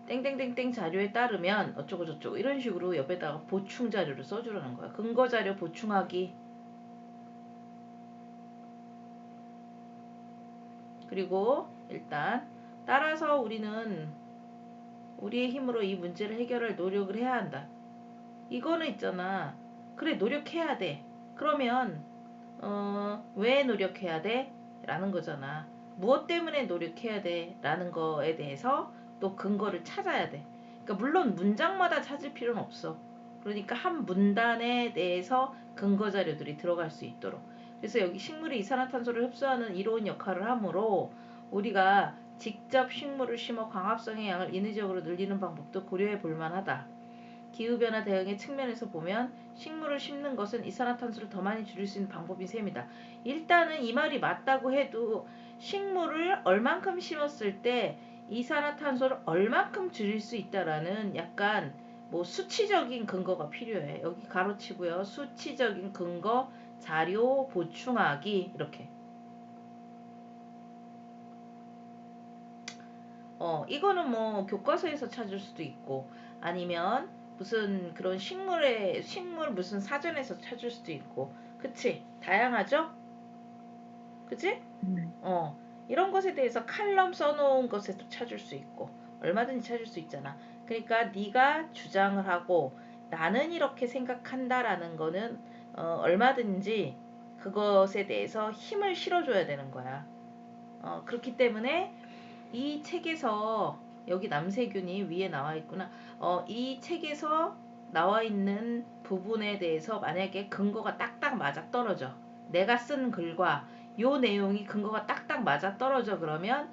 땡땡땡땡 자료에 따르면 어쩌고 저쩌고 이런 식으로 옆에다가 보충 자료를 써주라는 거야. 근거 자료 보충하기. 그리고 일단 따라서 우리는 우리의 힘으로 이 문제를 해결할 노력을 해야 한다. 이거는 있잖아. 그래, 노력해야 돼. 그러면 왜 노력해야 돼? 라는 거잖아. 무엇 때문에 노력해야 돼? 라는 거에 대해서 또 근거를 찾아야 돼. 그러니까 물론 문장마다 찾을 필요는 없어. 그러니까 한 문단에 대해서 근거 자료들이 들어갈 수 있도록. 그래서 여기 식물이 이산화탄소를 흡수하는 이로운 역할을 하므로 우리가 직접 식물을 심어 광합성의 양을 인위적으로 늘리는 방법도 고려해 볼 만하다. 기후변화 대응의 측면에서 보면 식물을 심는 것은 이산화탄소를 더 많이 줄일 수 있는 방법인 셈이다. 일단은 이 말이 맞다고 해도 식물을 얼만큼 심었을 때 이산화탄소를 얼만큼 줄일 수 있다라는 약간 뭐 수치적인 근거가 필요해. 여기 가로치고요. 수치적인 근거, 자료 보충하기 이렇게. 이거는 뭐 교과서에서 찾을 수도 있고 아니면 무슨 그런 식물 무슨 사전에서 찾을 수도 있고. 그치? 다양하죠? 그치? 네. 이런 것에 대해서 칼럼 써놓은 것에도 찾을 수 있고 얼마든지 찾을 수 있잖아. 그러니까 네가 주장을 하고 나는 이렇게 생각한다라는 거는 얼마든지 그것에 대해서 힘을 실어줘야 되는 거야. 그렇기 때문에 이 책에서 여기 남세균이 위에 나와 있구나. 이 책에서 나와 있는 부분에 대해서 만약에 근거가 딱딱 맞아 떨어져. 내가 쓴 글과 요 내용이 근거가 딱딱 맞아 떨어져 그러면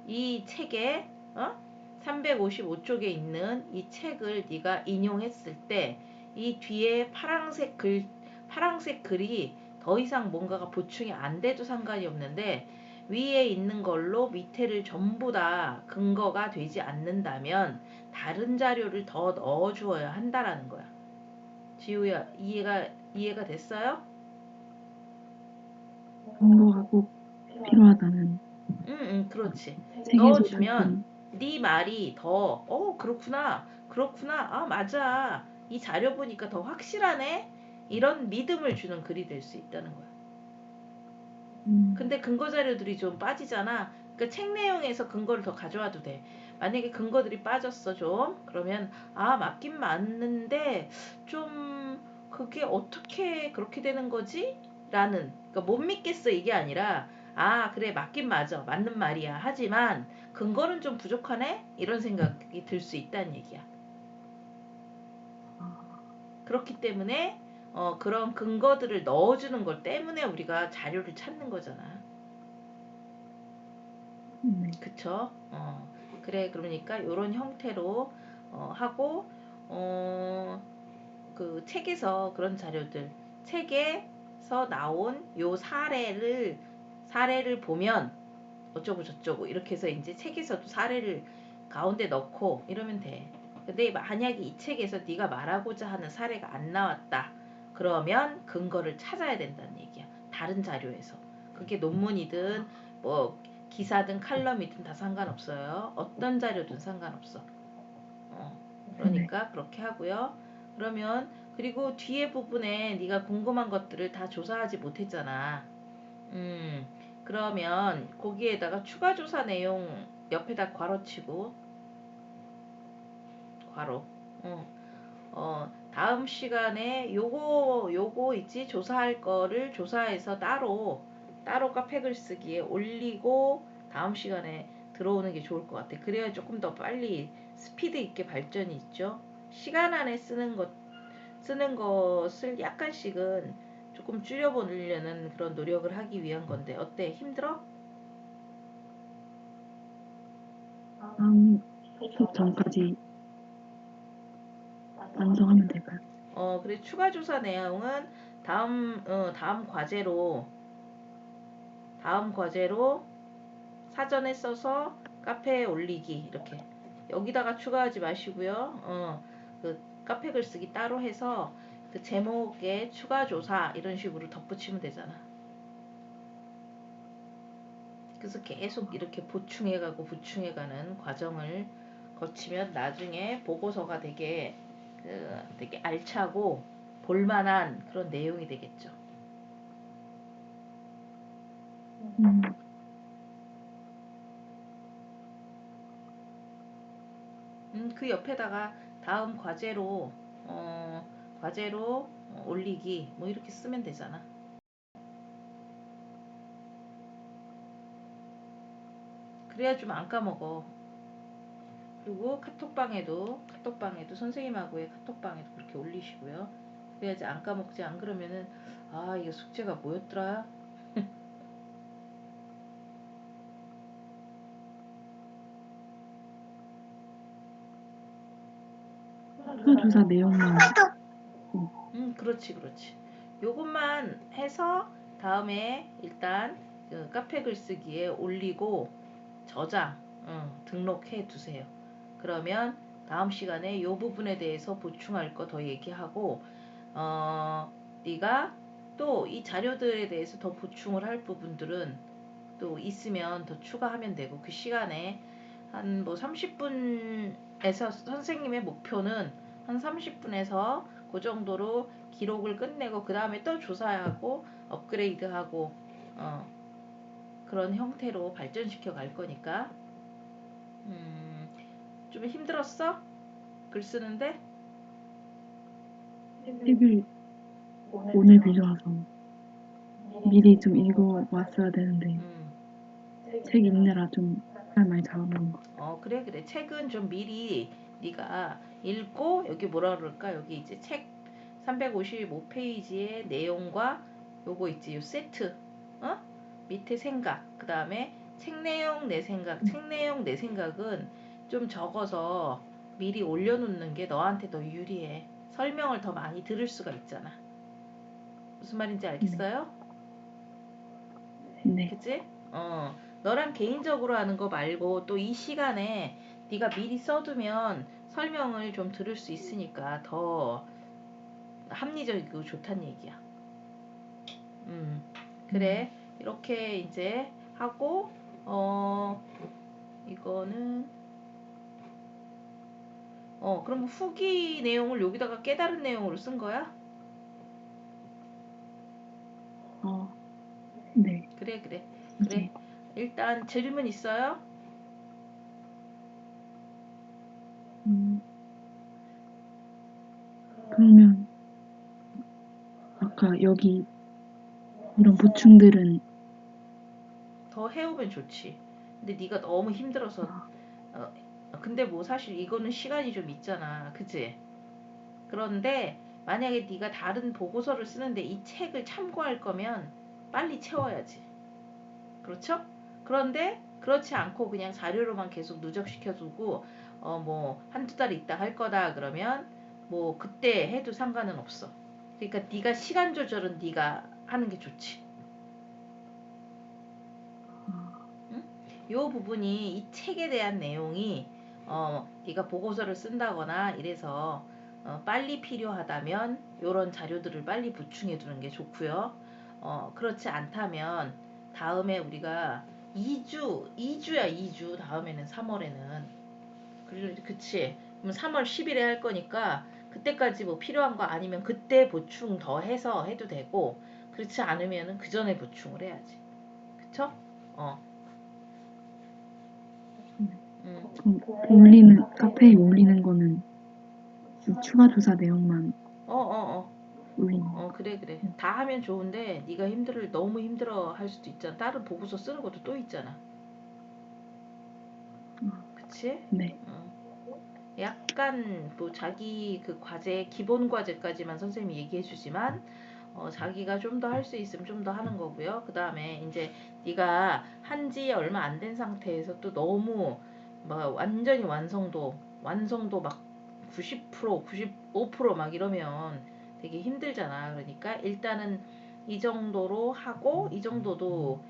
이 책에 355쪽에 있는 이 책을 네가 인용했을 때 이 뒤에 파란색 글이 더 이상 뭔가가 보충이 안 돼도 상관이 없는데 위에 있는 걸로 밑에를 전부 다 근거가 되지 않는다면 다른 자료를 더 넣어주어야 한다라는 거야. 지우야, 이해가 됐어요? 근거가 꼭 필요하다는 그렇지. 책에서 넣어주면 듣던 네 말이 더 그렇구나 아 맞아 이 자료 보니까 더 확실하네 이런 믿음을 주는 글이 될 수 있다는 거야. 근데 근거 자료들이 좀 빠지잖아. 그러니까 책 내용에서 근거를 더 가져와도 돼. 만약에 근거들이 빠졌어 좀 그러면 아 맞긴 맞는데 좀 그게 어떻게 그렇게 되는 거지? 라는 그러니까 못 믿겠어 이게 아니라 아 그래 맞긴 맞아 맞는 말이야 하지만 근거는 좀 부족하네 이런 생각이 들 수 있다는 얘기야. 그렇기 때문에 그런 근거들을 넣어주는 것 때문에 우리가 자료를 찾는 거잖아. 네. 그쵸? 그래 그러니까 이런 형태로 하고 그 책에서 그런 자료들 책에서 나온 요 사례를 보면 어쩌고 저쩌고 이렇게 해서 이제 책에서도 사례를 가운데 넣고 이러면 돼. 근데 만약에 이 책에서 네가 말하고자 하는 사례가 안 나왔다. 그러면 근거를 찾아야 된다는 얘기야. 다른 자료에서. 그게 논문이든 뭐 기사든 칼럼이든 다 상관없어요. 어떤 자료든 상관없어. 그러니까 그렇게 하고요. 그러면 그리고 뒤에 부분에 네가 궁금한 것들을 다 조사하지 못했잖아. 그러면 거기에다가 추가 조사 내용 옆에다 괄호치고 괄호. 다음 시간에 요거 있지 조사할 거를 조사해서 따로 카페 글쓰기에 올리고 다음 시간에 들어오는 게 좋을 것 같아. 그래야 조금 더 빨리 스피드 있게 발전이 있죠. 시간 안에 쓰는 것을 약간씩은 조금 줄여보려는 그런 노력을 하기 위한 건데 어때? 힘들어? 다음 수업 전까지 완성하면 될까요? 그래 추가 조사 내용은 다음 과제로 사전에 써서 카페에 올리기 이렇게 여기다가 추가하지 마시고요. 그 카페 글쓰기 따로 해서 그 제목에 추가 조사 이런 식으로 덧붙이면 되잖아. 그래서 계속 이렇게 보충해가는 과정을 거치면 나중에 보고서가 되게 알차고 볼만한 그런 내용이 되겠죠. 음, 그 옆에다가 다음 과제로 올리기 뭐 이렇게 쓰면 되잖아. 그래야 좀 안 까먹어. 그리고 카톡방에도 선생님하고의 카톡방에도 그렇게 올리시고요. 그래야지 안 까먹지. 안 그러면은 아 이거 숙제가 뭐였더라? 수어 조사 내용만 그렇지. 요것만 해서 다음에 일단 그 카페 글쓰기에 올리고 저장, 등록해 두세요. 그러면 다음 시간에 요 부분에 대해서 보충할 거 더 얘기하고 네가 또 이 자료들에 대해서 더 보충을 할 부분들은 또 있으면 더 추가하면 되고 그 시간에 한 뭐 30분에서 선생님의 목표는 한 30분에서 그 정도로 기록을 끝내고 그 다음에 또 조사하고 업그레이드하고 그런 형태로 발전시켜 갈 거니까 좀 힘들었어? 글 쓰는데? 책을 오늘 빌려와서 미리 좀 읽어왔어야 되는데 책 읽느라 좀 시간 많이 잡아먹은 것 같아요. 그래. 책은 좀 미리 네가 읽고 여기 뭐라 그럴까? 여기 이제 책 355페이지의 내용과 요거 있지. 요 세트. 밑에 생각. 그다음에 책 내용 내 생각은 좀 적어서 미리 올려놓는 게 너한테 더 유리해. 설명을 더 많이 들을 수가 있잖아. 무슨 말인지 알겠어요? 네. 그치? 너랑 개인적으로 하는 거 말고 또 이 시간에 네가 미리 써두면 설명을 좀 들을 수 있으니까 더 합리적이고 좋단 얘기야. 그래. 이렇게 이제 하고, 이거는 그럼 후기 내용을 여기다가 깨달은 내용으로 쓴 거야? 네. 그래. 이제 일단 질문 있어요? 그러면 아까 여기 이런 보충들은 더 해오면 좋지. 근데 네가 너무 힘들어서 어, 근데 뭐 사실 이거는 시간이 좀 있잖아. 그치? 그런데 만약에 네가 다른 보고서를 쓰는데 이 책을 참고할 거면 빨리 채워야지. 그렇죠? 그런데 그렇지 않고 그냥 자료로만 계속 누적시켜두고 뭐 한두 달 있다 할 거다 그러면 뭐 그때 해도 상관은 없어. 그러니까 네가 시간 조절은 네가 하는 게 좋지. 응? 요 부분이 이 책에 대한 내용이 네가 보고서를 쓴다거나 이래서 빨리 필요하다면 요런 자료들을 빨리 보충해 두는 게 좋고요. 그렇지 않다면 다음에 우리가 2주야 2주 다음에는 3월에는 그치? 그럼 3월 10일에 할 거니까 그때까지 뭐 필요한 거 아니면 그때 보충 더 해서 해도 되고 그렇지 않으면은 그 전에 보충을 해야지. 그쵸? 어. 그럼 올리는 카페에 올리는 거는 이 추가 조사 내용만 올리는 거. 그래. 다 하면 좋은데 네가 너무 힘들어 할 수도 있잖아. 다른 보고서 쓰는 것도 또 있잖아. 그치? 네. 약간 뭐 자기 그 과제 기본 과제까지만 선생님이 얘기해 주지만 자기가 좀 더 할 수 있으면 좀 더 하는 거고요. 그 다음에 이제 네가 한지 얼마 안 된 상태에서 또 너무 막 완전히 완성도 막 90%, 95%막 이러면 되게 힘들잖아. 그러니까 일단은 이 정도로 하고 이 정도도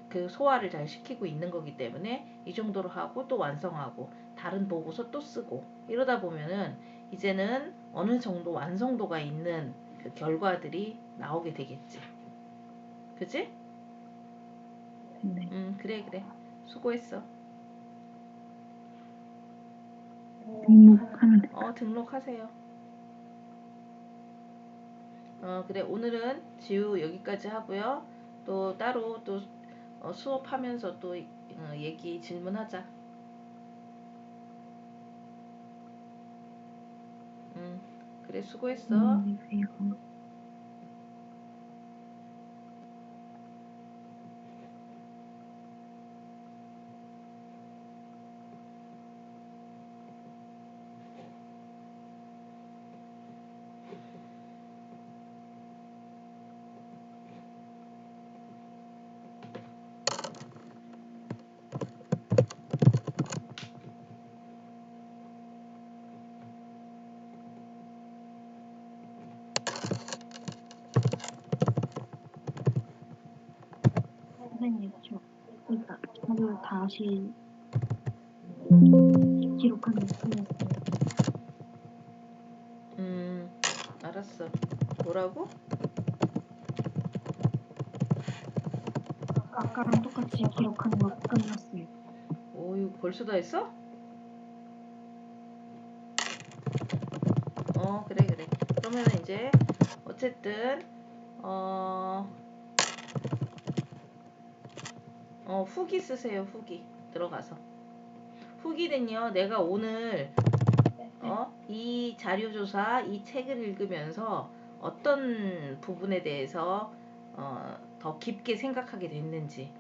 그 소화를 잘 시키고 있는 거기 때문에 이 정도로 하고 또 완성하고 다른 보고서 또 쓰고 이러다 보면은 이제는 어느 정도 완성도가 있는 그 결과들이 나오게 되겠지. 그치? 네. 그래. 수고했어. 등록하면 될까요? 등록하세요. 그래. 오늘은 지우 여기까지 하고요. 또 따로 또 수업하면서 또 얘기 질문하자. 그래. 수고했어. 안녕히 계세요. 선생님, 저도 다시 기록하는 거 틀렸어요. 알았어. 뭐라고? 아까랑 똑같이 기록하는 거 끝났어요. 이거 벌써 다 했어? 그래. 그러면 이제 어쨌든 후기 쓰세요. 후기 들어가서 후기는요. 내가 오늘 이 자료조사 이 책을 읽으면서 어떤 부분에 대해서 더 깊게 생각하게 됐는지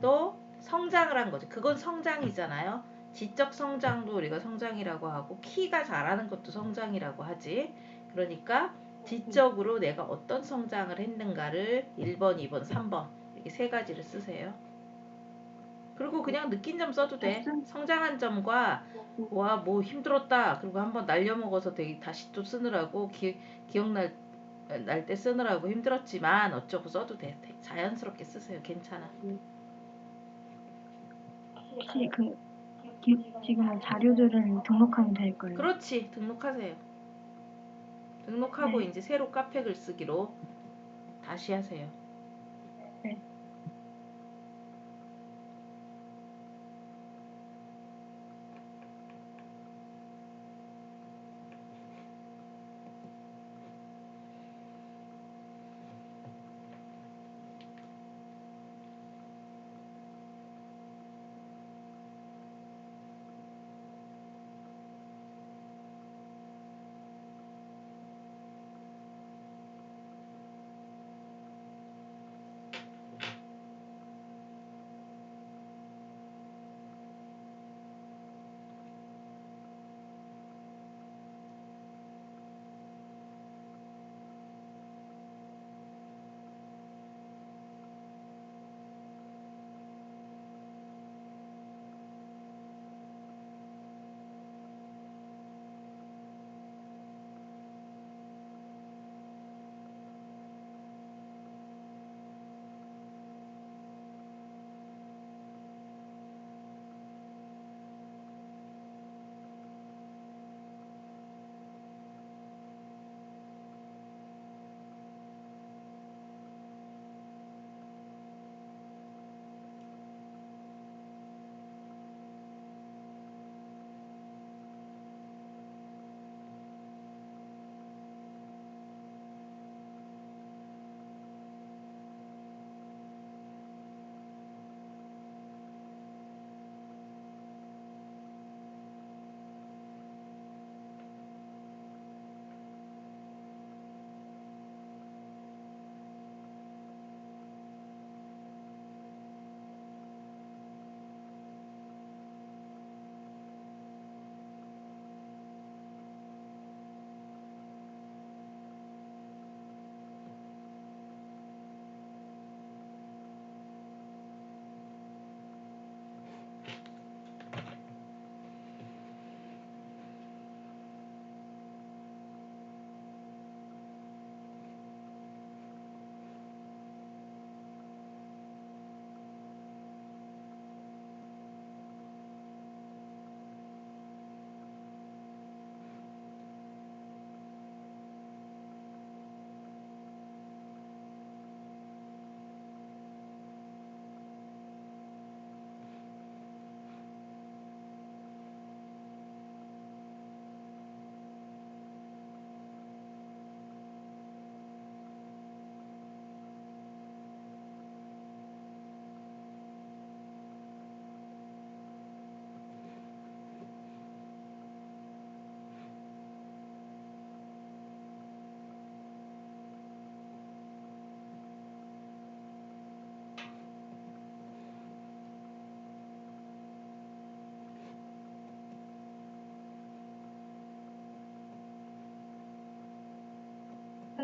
또 성장을 한 거죠. 그건 성장이잖아요. 지적 성장도 우리가 성장이라고 하고 키가 자라는 것도 성장이라고 하지. 그러니까 지적으로 내가 어떤 성장을 했는가를 1번, 2번, 3번 이렇게 세 가지를 쓰세요. 그리고 그냥 느낀 점 써도 돼. 성장한 점과 와 뭐 힘들었다. 그리고 한번 날려먹어서 다시 또 쓰느라고 기억날 때 쓰느라고 힘들었지만 어쩌고 써도 돼. 자연스럽게 쓰세요. 괜찮아. 혹시 지금 자료들은 등록하면 될 거예요? 그렇지. 등록하세요. 등록하고 네. 이제 새로 카페 글쓰기로 다시 하세요. 네.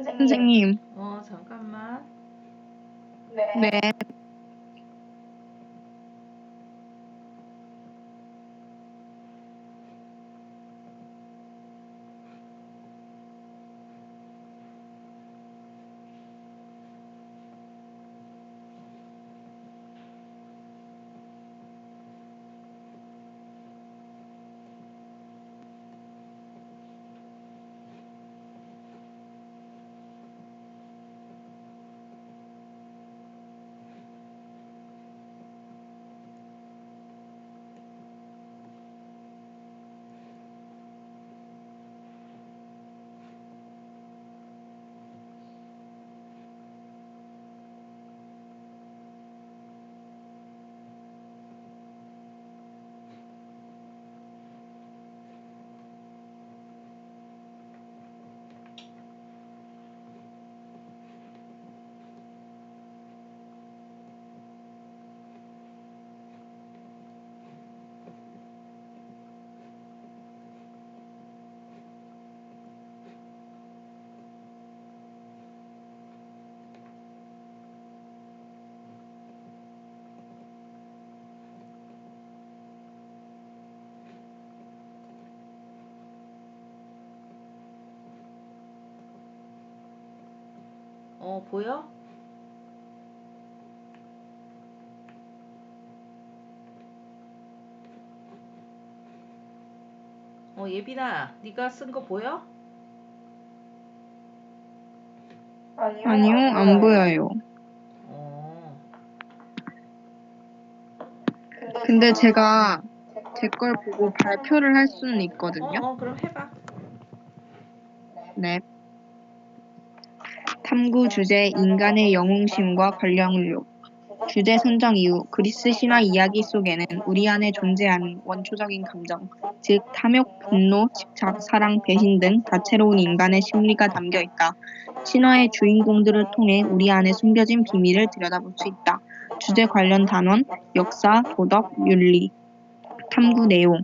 선생님. 잠깐만. 네. 보여? 예빈아, 네가 쓴 거 보여? 아니요, 안 보여요. 근데 제가 제 걸 보고 발표를 할 수는 있거든요. 그럼 해봐. 네. 탐구 주제 인간의 영웅심과 권력욕. 주제 선정 이유 그리스 신화 이야기 속에는 우리 안에 존재하는 원초적인 감정, 즉 탐욕, 분노, 집착, 사랑, 배신 등 다채로운 인간의 심리가 담겨 있다. 신화의 주인공들을 통해 우리 안에 숨겨진 비밀을 들여다볼 수 있다. 주제 관련 단원, 역사, 도덕, 윤리. 탐구 내용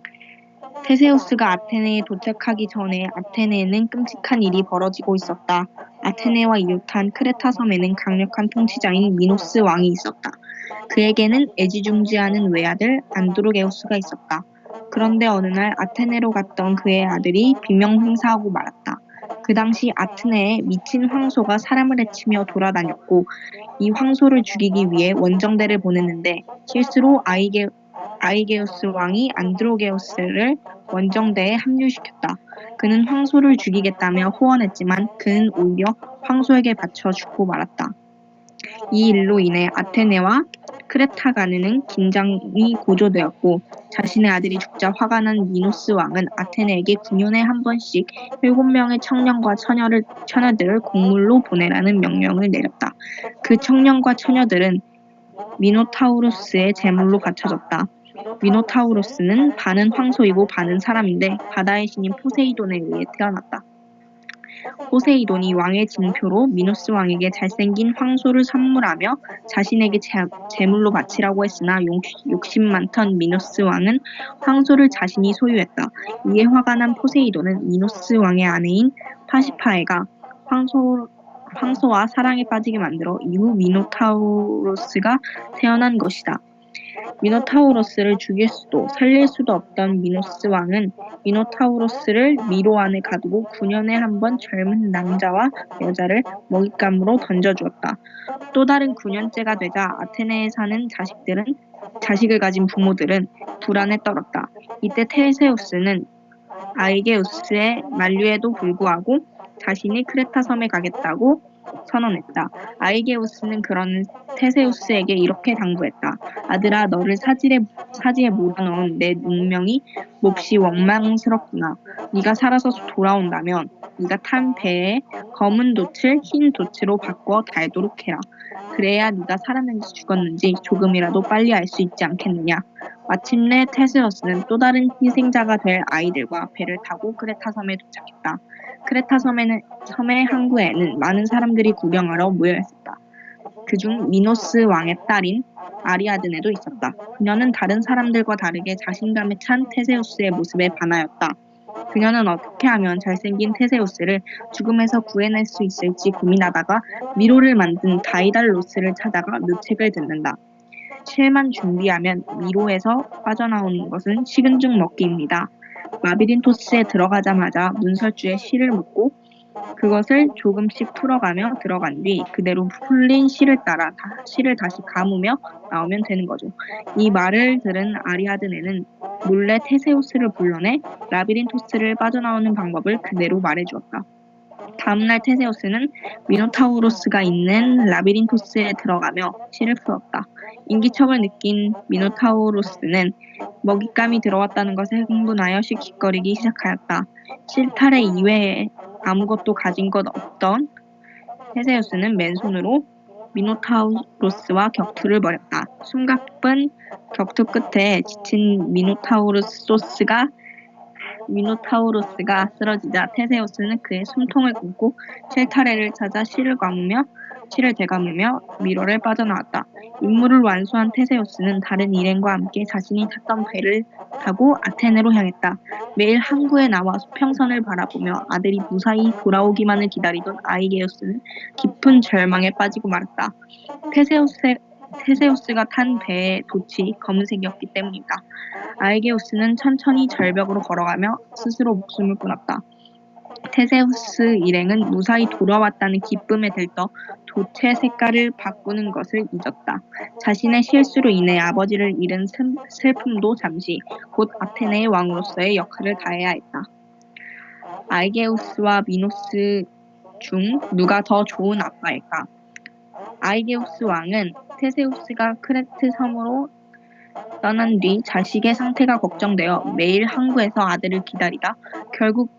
테세우스가 아테네에 도착하기 전에 아테네에는 끔찍한 일이 벌어지고 있었다. 아테네와 이웃한 크레타 섬에는 강력한 통치자인 미노스 왕이 있었다. 그에게는 애지중지하는 외아들 안드로게우스가 있었다. 그런데 어느 날 아테네로 갔던 그의 아들이 비명행사하고 말았다. 그 당시 아테네에 미친 황소가 사람을 해치며 돌아다녔고 이 황소를 죽이기 위해 원정대를 보냈는데 실수로 아이게우스 왕이 안드로게우스를 원정대에 합류시켰다. 그는 황소를 죽이겠다며 호언했지만 그는 오히려 황소에게 바쳐 죽고 말았다. 이 일로 인해 아테네와 크레타 간에는 긴장이 고조되었고 자신의 아들이 죽자 화가 난 미노스 왕은 아테네에게 9년에 한 번씩 7명의 청년과 처녀들을 곡물로 보내라는 명령을 내렸다. 그 청년과 처녀들은 미노타우로스의 제물로 바쳐졌다. 미노타우로스는 반은 황소이고 반은 사람인데 바다의 신인 포세이돈에 의해 태어났다. 포세이돈이 왕의 징표로 미노스 왕에게 잘생긴 황소를 선물하며 자신에게 제물로 바치라고 했으나 욕심 많던 미노스 왕은 황소를 자신이 소유했다. 이에 화가 난 포세이돈은 미노스 왕의 아내인 파시파에가 황소와 사랑에 빠지게 만들어 이후 미노타우로스가 태어난 것이다. 미노타우로스를 죽일 수도 살릴 수도 없던 미노스 왕은 미노타우로스를 미로 안에 가두고 9년에 한 번 젊은 남자와 여자를 먹잇감으로 던져주었다. 또 다른 9년째가 되자 아테네에 사는 자식을 가진 부모들은 불안에 떨었다. 이때 테세우스는 아이게우스의 만류에도 불구하고 자신이 크레타 섬에 가겠다고 선언했다. 아이게우스는 그런 테세우스에게 이렇게 당부했다. 아들아, 너를 사지에 몰아넣은 내 운명이 몹시 원망스럽구나. 네가 살아서 돌아온다면 네가 탄 배에 검은 돛을 흰 돛으로 바꿔 달도록 해라. 그래야 네가 살았는지 죽었는지 조금이라도 빨리 알 수 있지 않겠느냐. 마침내 테세우스는 또 다른 희생자가 될 아이들과 배를 타고 크레타 섬에 도착했다. 크레타 섬의 항구에는 많은 사람들이 구경하러 모여 있었다. 그중 미노스 왕의 딸인 아리아드네도 있었다. 그녀는 다른 사람들과 다르게 자신감에 찬 테세우스의 모습에 반하였다. 그녀는 어떻게 하면 잘생긴 테세우스를 죽음에서 구해낼 수 있을지 고민하다가 미로를 만든 다이달로스를 찾아가 묘책을 듣는다. 실만 준비하면 미로에서 빠져나오는 것은 식은 죽 먹기입니다. 라비린토스에 들어가자마자 문설주에 실을 묶고 그것을 조금씩 풀어가며 들어간 뒤 그대로 풀린 실을 따라 실을 다시 감으며 나오면 되는 거죠. 이 말을 들은 아리아드네는 몰래 테세우스를 불러내 라비린토스를 빠져나오는 방법을 그대로 말해주었다. 다음날 테세우스는 미노타우로스가 있는 라비린토스에 들어가며 실을 풀었다. 인기척을 느낀 미노타우로스는 먹잇감이 들어왔다는 것에 흥분하여 씩씩거리기 시작하였다. 실타래 이외에 아무것도 가진 것 없던 테세우스는 맨손으로 미노타우로스와 격투를 벌였다. 숨가쁜 격투 끝에 지친 미노타우로스가 쓰러지자 테세우스는 그의 숨통을 끊고 실타래를 찾아 실을 되감으며 미로를 빠져나왔다. 임무를 완수한 테세우스는 다른 일행과 함께 자신이 탔던 배를 타고 아테네로 향했다. 매일 항구에 나와 수평선을 바라보며 아들이 무사히 돌아오기만을 기다리던 아이게우스는 깊은 절망에 빠지고 말았다. 테세우스가 탄 배의 돛이 검은색이었기 때문이다. 아이게우스는 천천히 절벽으로 걸어가며 스스로 목숨을 끊었다. 테세우스 일행은 무사히 돌아왔다는 기쁨에 들떠 돛의 색깔을 바꾸는 것을 잊었다. 자신의 실수로 인해 아버지를 잃은 슬픔도 잠시 곧 아테네의 왕으로서의 역할을 다해야 했다. 아이게우스와 미노스 중 누가 더 좋은 아빠일까? 아이게우스 왕은 테세우스가 크레트 섬으로 떠난 뒤 자식의 상태가 걱정되어 매일 항구에서 아들을 기다리다 결국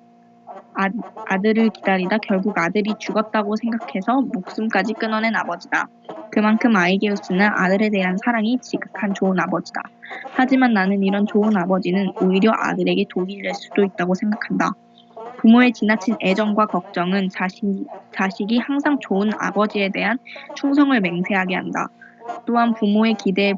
아들이 죽었다고 생각해서 목숨까지 끊어낸 아버지다. 그만큼 아이게우스는 아들에 대한 사랑이 지극한 좋은 아버지다. 하지만 나는 이런 좋은 아버지는 오히려 아들에게 독이 될 수도 있다고 생각한다. 부모의 지나친 애정과 걱정은 자식이 항상 좋은 아버지에 대한 충성을 맹세하게 한다. 또한 부모의 기대에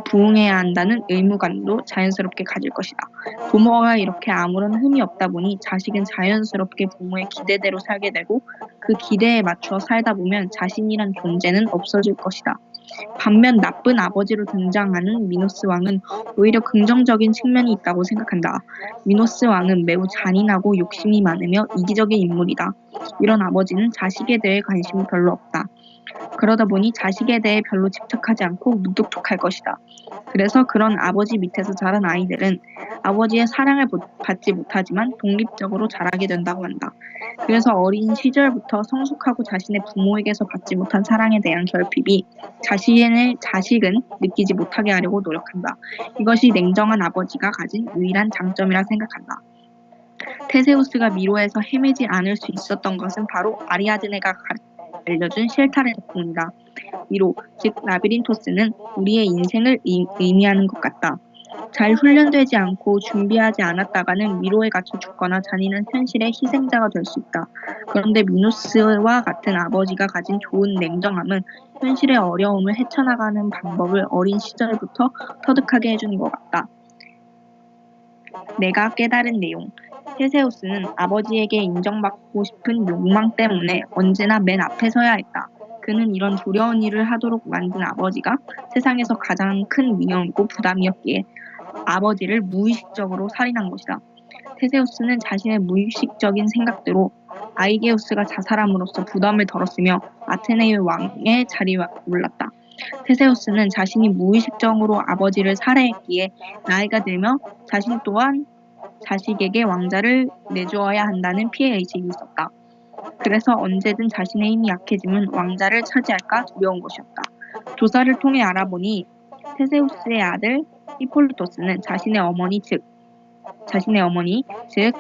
부응해야 한다는 의무감도 자연스럽게 가질 것이다. 부모가 이렇게 아무런 흠이 없다 보니 자식은 자연스럽게 부모의 기대대로 살게 되고 그 기대에 맞춰 살다 보면 자신이란 존재는 없어질 것이다. 반면 나쁜 아버지로 등장하는 미노스 왕은 오히려 긍정적인 측면이 있다고 생각한다. 미노스 왕은 매우 잔인하고 욕심이 많으며 이기적인 인물이다. 이런 아버지는 자식에 대해 관심이 별로 없다. 그러다 보니 자식에 대해 별로 집착하지 않고 무뚝뚝할 것이다. 그래서 그런 아버지 밑에서 자란 아이들은 아버지의 사랑을 받지 못하지만 독립적으로 자라게 된다고 한다. 그래서 어린 시절부터 성숙하고 자신의 부모에게서 받지 못한 사랑에 대한 결핍이 자식은 느끼지 못하게 하려고 노력한다. 이것이 냉정한 아버지가 가진 유일한 장점이라 생각한다. 테세우스가 미로에서 헤매지 않을 수 있었던 것은 바로 아리아드네가 알려준 실타래 덕분이다. 미로, 즉 라비린토스는 우리의 인생을 의미하는 것 같다. 잘 훈련되지 않고 준비하지 않았다가는 미로에 갇혀 죽거나 잔인한 현실의 희생자가 될 수 있다. 그런데 미노스와 같은 아버지가 가진 좋은 냉정함은 현실의 어려움을 헤쳐나가는 방법을 어린 시절부터 터득하게 해주는 것 같다. 내가 깨달은 내용. 테세우스는 아버지에게 인정받고 싶은 욕망 때문에 언제나 맨 앞에 서야 했다. 그는 이런 두려운 일을 하도록 만든 아버지가 세상에서 가장 큰 위험이고 부담이었기에 아버지를 무의식적으로 살인한 것이다. 테세우스는 자신의 무의식적인 생각대로 아이게우스가 자살함으로써 부담을 덜었으며 아테네의 왕의 자리에 올랐다. 테세우스는 자신이 무의식적으로 아버지를 살해했기에 나이가 들며 자신 또한 자식에게 왕자를 내주어야 한다는 피해의식이 있었다. 그래서 언제든 자신의 힘이 약해지면 왕자를 차지할까 두려운 것이었다. 조사를 통해 알아보니 테세우스의 아들 히폴리토스는 자신의 어머니 즉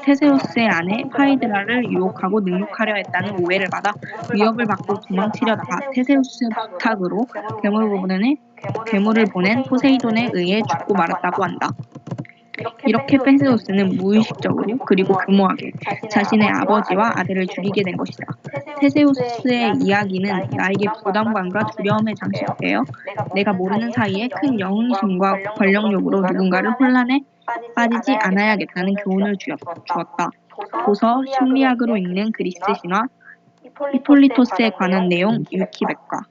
테세우스의 아내 파이드라를 유혹하고 능욕하려 했다는 오해를 받아 위협을 받고 도망치려다가 테세우스의 부탁으로 괴물을 보낸 포세이돈에 의해 죽고 말았다고 한다. 이렇게 테세우스는 무의식적으로 그리고 교묘하게 자신의 아버지와 아들을 죽이게 된 것이다. 테세우스의 이야기는 나에게 부담감과 두려움에 장식되어 내가 모르는 사이에 큰 영웅심과 권력욕으로 누군가를 혼란에 빠지지 않아야겠다는 교훈을 주었다. 도서 심리학으로 읽는 그리스 신화 히폴리토스에 관한 내용 유키백과.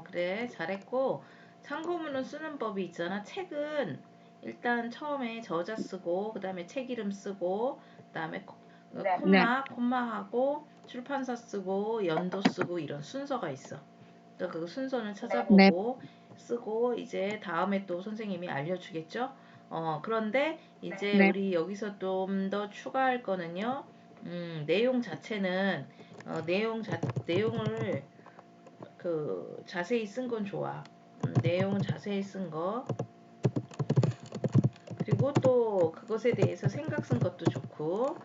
그래 잘했고 참고문을 쓰는 법이 있잖아. 책은 일단 처음에 저자 쓰고 그 다음에 책 이름 쓰고 그 다음에 콤마하고 출판사 쓰고 연도 쓰고 이런 순서가 있어. 그러니까 그 순서는 찾아보고 쓰고 이제 다음에 또 선생님이 알려주겠죠. 그런데 이제 우리 여기서 좀 더 추가할 거는요. 내용 자체는 내용을 그 자세히 쓴 건 좋아. 내용은 자세히 쓴 거. 그리고 또 그것에 대해서 생각 쓴 것도 좋고.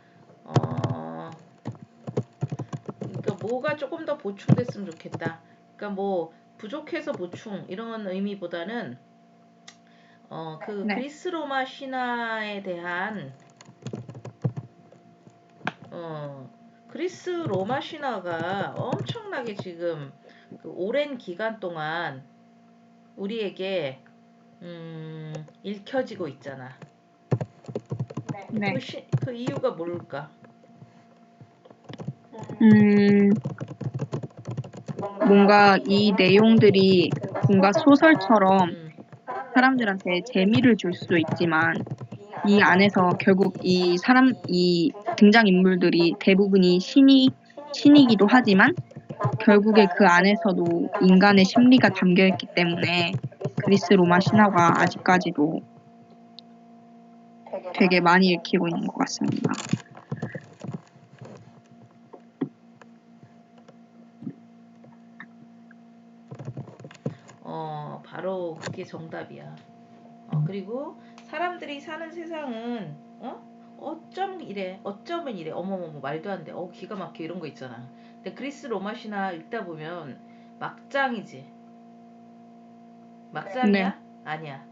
그러니까 뭐가 조금 더 보충됐으면 좋겠다. 그러니까 뭐 부족해서 보충 이런 의미보다는 그리스 로마 신화에 대한 그리스 로마 신화가 엄청나게 지금 그 오랜 기간 동안 우리에게 읽혀지고 있잖아. 그 이유가 뭘까? 뭔가 이 내용들이 뭔가 소설처럼 사람들한테 재미를 줄 수도 있지만 이 안에서 결국 이 등장인물들이 대부분이 신이기도 하지만 결국에 그 안에서도 인간의 심리가 담겨있기 때문에 그리스 로마 신화가 아직까지도 되게 많이 읽히고 있는 것 같습니다. 바로 그게 정답이야. 그리고 사람들이 사는 세상은 어쩌면 이래 어머머머 말도 안 돼. 기가 막혀 이런 거 있잖아. 근데 그리스 로마 신화 읽다 보면 막장이지. 막장이야? 아니야.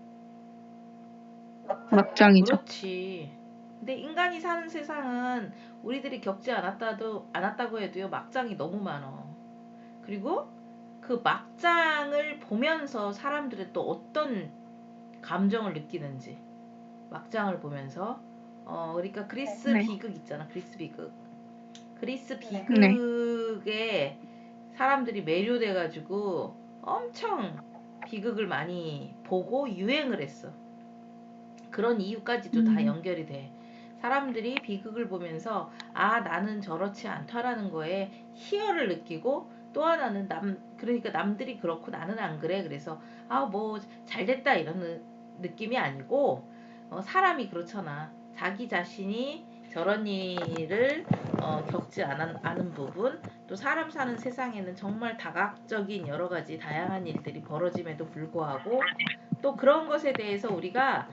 막장이죠. 그렇지. 근데 인간이 사는 세상은 우리들이 겪지 않았다고 해도요 막장이 너무 많어. 그리고 그 막장을 보면서 사람들은 또 어떤 감정을 느끼는지 막장을 보면서 그러니까 그리스 비극 있잖아. 그리스 비극에 사람들이 매료돼 가지고 엄청 비극을 많이 보고 유행을 했어. 그런 이유까지도 다 연결이 돼. 사람들이 비극을 보면서 나는 저렇지 않다라는 거에 희열을 느끼고 또 하나는 그러니까 남들이 그렇고 나는 안 그래. 그래서 뭐 잘됐다 이런 느낌이 아니고 사람이 그렇잖아. 자기 자신이 저런 일을 겪지 않은 부분 또 사람 사는 세상에는 정말 다각적인 여러 가지 다양한 일들이 벌어짐에도 불구하고 또 그런 것에 대해서 우리가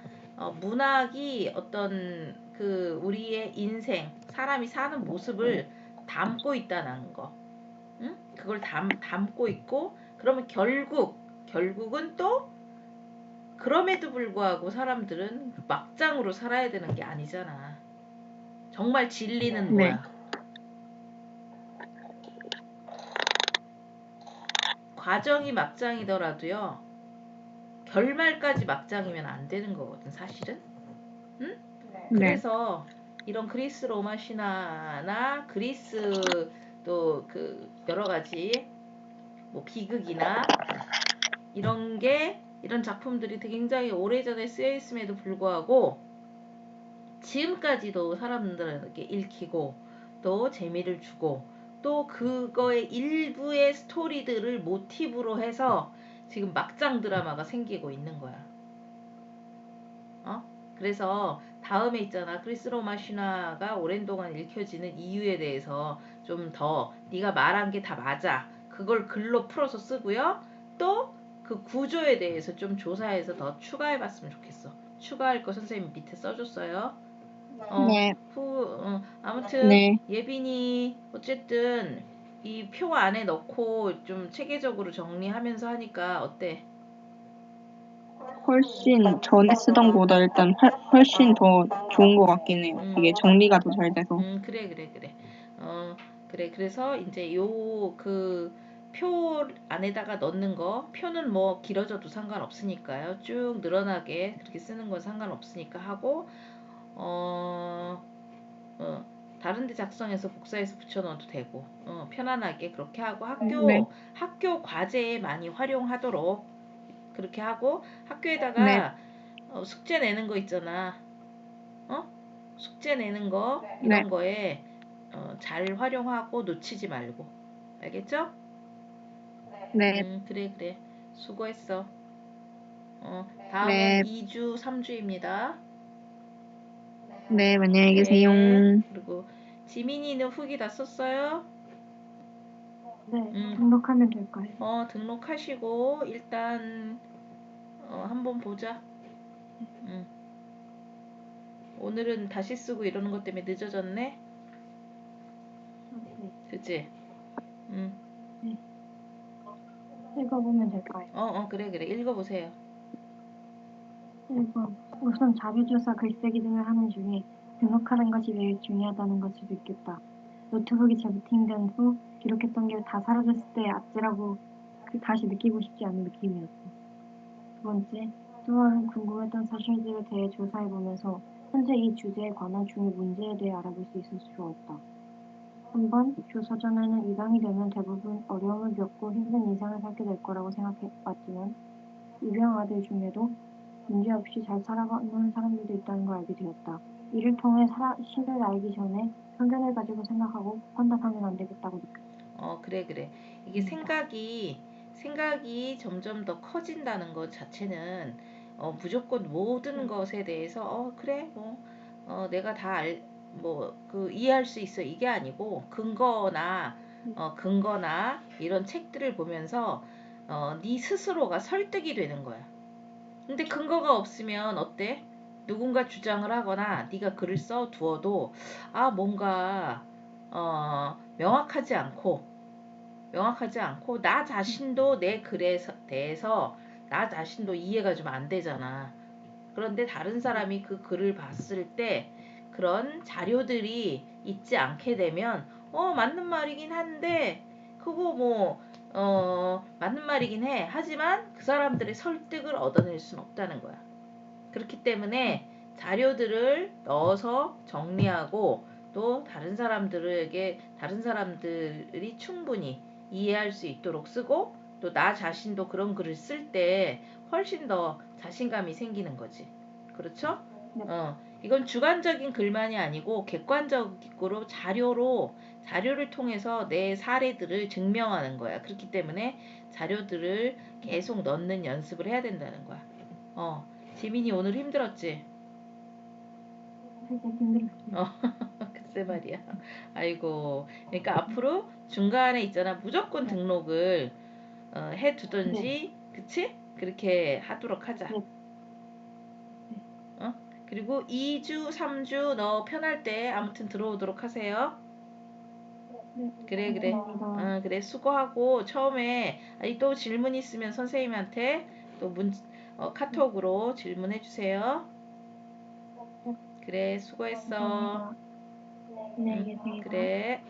문학이 어떤 그 우리의 인생 사람이 사는 모습을 담고 있다는 거. 응? 그걸 담고 있고 그러면 결국은 또 그럼에도 불구하고 사람들은 막장으로 살아야 되는 게 아니잖아. 정말 진리는 뭐야? 과정이 막장이더라도요. 결말까지 막장이면 안 되는 거거든, 사실은. 응? 그래서 이런 그리스 로마 신화나 그리스 또 그 여러 가지 뭐 비극이나 이런 작품들이 굉장히 오래전에 쓰여 있음에도 불구하고 지금까지도 사람들에게 읽히고 또 재미를 주고 또 그거의 일부의 스토리들을 모티브로 해서 지금 막장 드라마가 생기고 있는 거야. 그래서 다음에 있잖아. 그리스 로마 신화가 오랜 동안 읽혀지는 이유에 대해서 좀 더 네가 말한 게 다 맞아. 그걸 글로 풀어서 쓰고요. 또 그 구조에 대해서 좀 조사해서 더 추가해봤으면 좋겠어. 추가할 거 선생님 밑에 써줬어요. 아무튼 예빈이 어쨌든 이 표 안에 넣고 좀 체계적으로 정리하면서 하니까 어때? 훨씬 전에 쓰던 거보다 일단 훨씬 더 좋은 것 같긴 해요. 이게 정리가 더 잘 돼서. 그래. 그래. 그래서 이제 요 표 안에다가 넣는 거, 표는 뭐 길어져도 상관없으니까요. 쭉 늘어나게 그렇게 쓰는 건 상관없으니까 하고, 어, 어, 다른 데 작성해서 복사해서 붙여넣어도 되고, 편안하게 그렇게 하고 네. 학교 과제에 많이 활용하도록 그렇게 하고, 네. 학교에다가 숙제 내는 거 있잖아. 숙제 내는 거 네. 이런 거에 잘 활용하고 놓치지 말고. 알겠죠? 네. 그래. 수고했어. 네. 다음은 2주, 3주입니다. 네. 안녕히 계세요. 네. 그리고 지민이는 후기 다 썼어요? 네, 음, 등록하면 될까요? 등록하시고 일단 한번 보자. 음, 오늘은 다시 쓰고 이러는 것 때문에 늦어졌네. 네, 그치? 음, 읽어보면 될까요? 그래. 읽어보세요. 1번. 우선 자료조사 글쓰기 등을 하는 중에 등록하는 것이 매우 중요하다는 것을 느꼈다. 노트북이 재부팅된 후 기록했던 게 다 사라졌을 때 아찔하고 다시 느끼고 싶지 않은 느낌이었다. 두 번째, 또한 궁금했던 사실들에 대해 조사해보면서 현재 이 주제에 관한 중요 문제에 대해 알아볼 수 있어서 좋았다. 3번, 교사 전에는 입양이 되면 대부분 어려움을 겪고 힘든 인생을 살게 될 거라고 생각해왔지만 입양 아들 중에도 문제없이 잘 살아가는 사람들도 있다는 걸 알게 되었다. 이를 통해 실을 알기 전에 편견을 가지고 생각하고 판단하면 안 되겠다고 느꼈다. 그래. 이게 생각이 점점 더 커진다는 것 자체는 무조건 모든 것에 대해서 그래 뭐 내가 다 이해할 수 있어 이게 아니고 근거나 이런 책들을 보면서 네 스스로가 설득이 되는 거야. 근데 근거가 없으면 어때? 누군가 주장을 하거나 네가 글을 써 두어도 뭔가 명확하지 않고 나 자신도 내 글에 대해서 나 자신도 이해가 좀 안 되잖아. 그런데 다른 사람이 그 글을 봤을 때 그런 자료들이 있지 않게 되면 맞는 말이긴 한데 그거 맞는 말이긴 해. 하지만 그 사람들의 설득을 얻어낼 수는 없다는 거야. 그렇기 때문에 자료들을 넣어서 정리하고 또 다른 사람들이 충분히 이해할 수 있도록 쓰고 또 나 자신도 그런 글을 쓸 때 훨씬 더 자신감이 생기는 거지. 그렇죠? 이건 주관적인 글만이 아니고 객관적으로 자료를 통해서 내 사례들을 증명하는 거야. 그렇기 때문에 자료들을 계속 넣는 연습을 해야 된다는 거야. 지민이 오늘 힘들었지? 살짝 힘들었어요. 글쎄 말이야. 아이고. 그러니까 앞으로 중간에 있잖아. 무조건 등록을 해두든지, 그치? 그렇게 하도록 하자. 네. 그리고 2주, 3주 너 편할 때 아무튼 들어오도록 하세요. 그래. 감사합니다. 그래. 수고하고 처음에 또 질문 있으면 선생님한테 또 카톡으로 질문해 주세요. 그래. 수고했어. 감사합니다. 안녕히 계세요. 그래.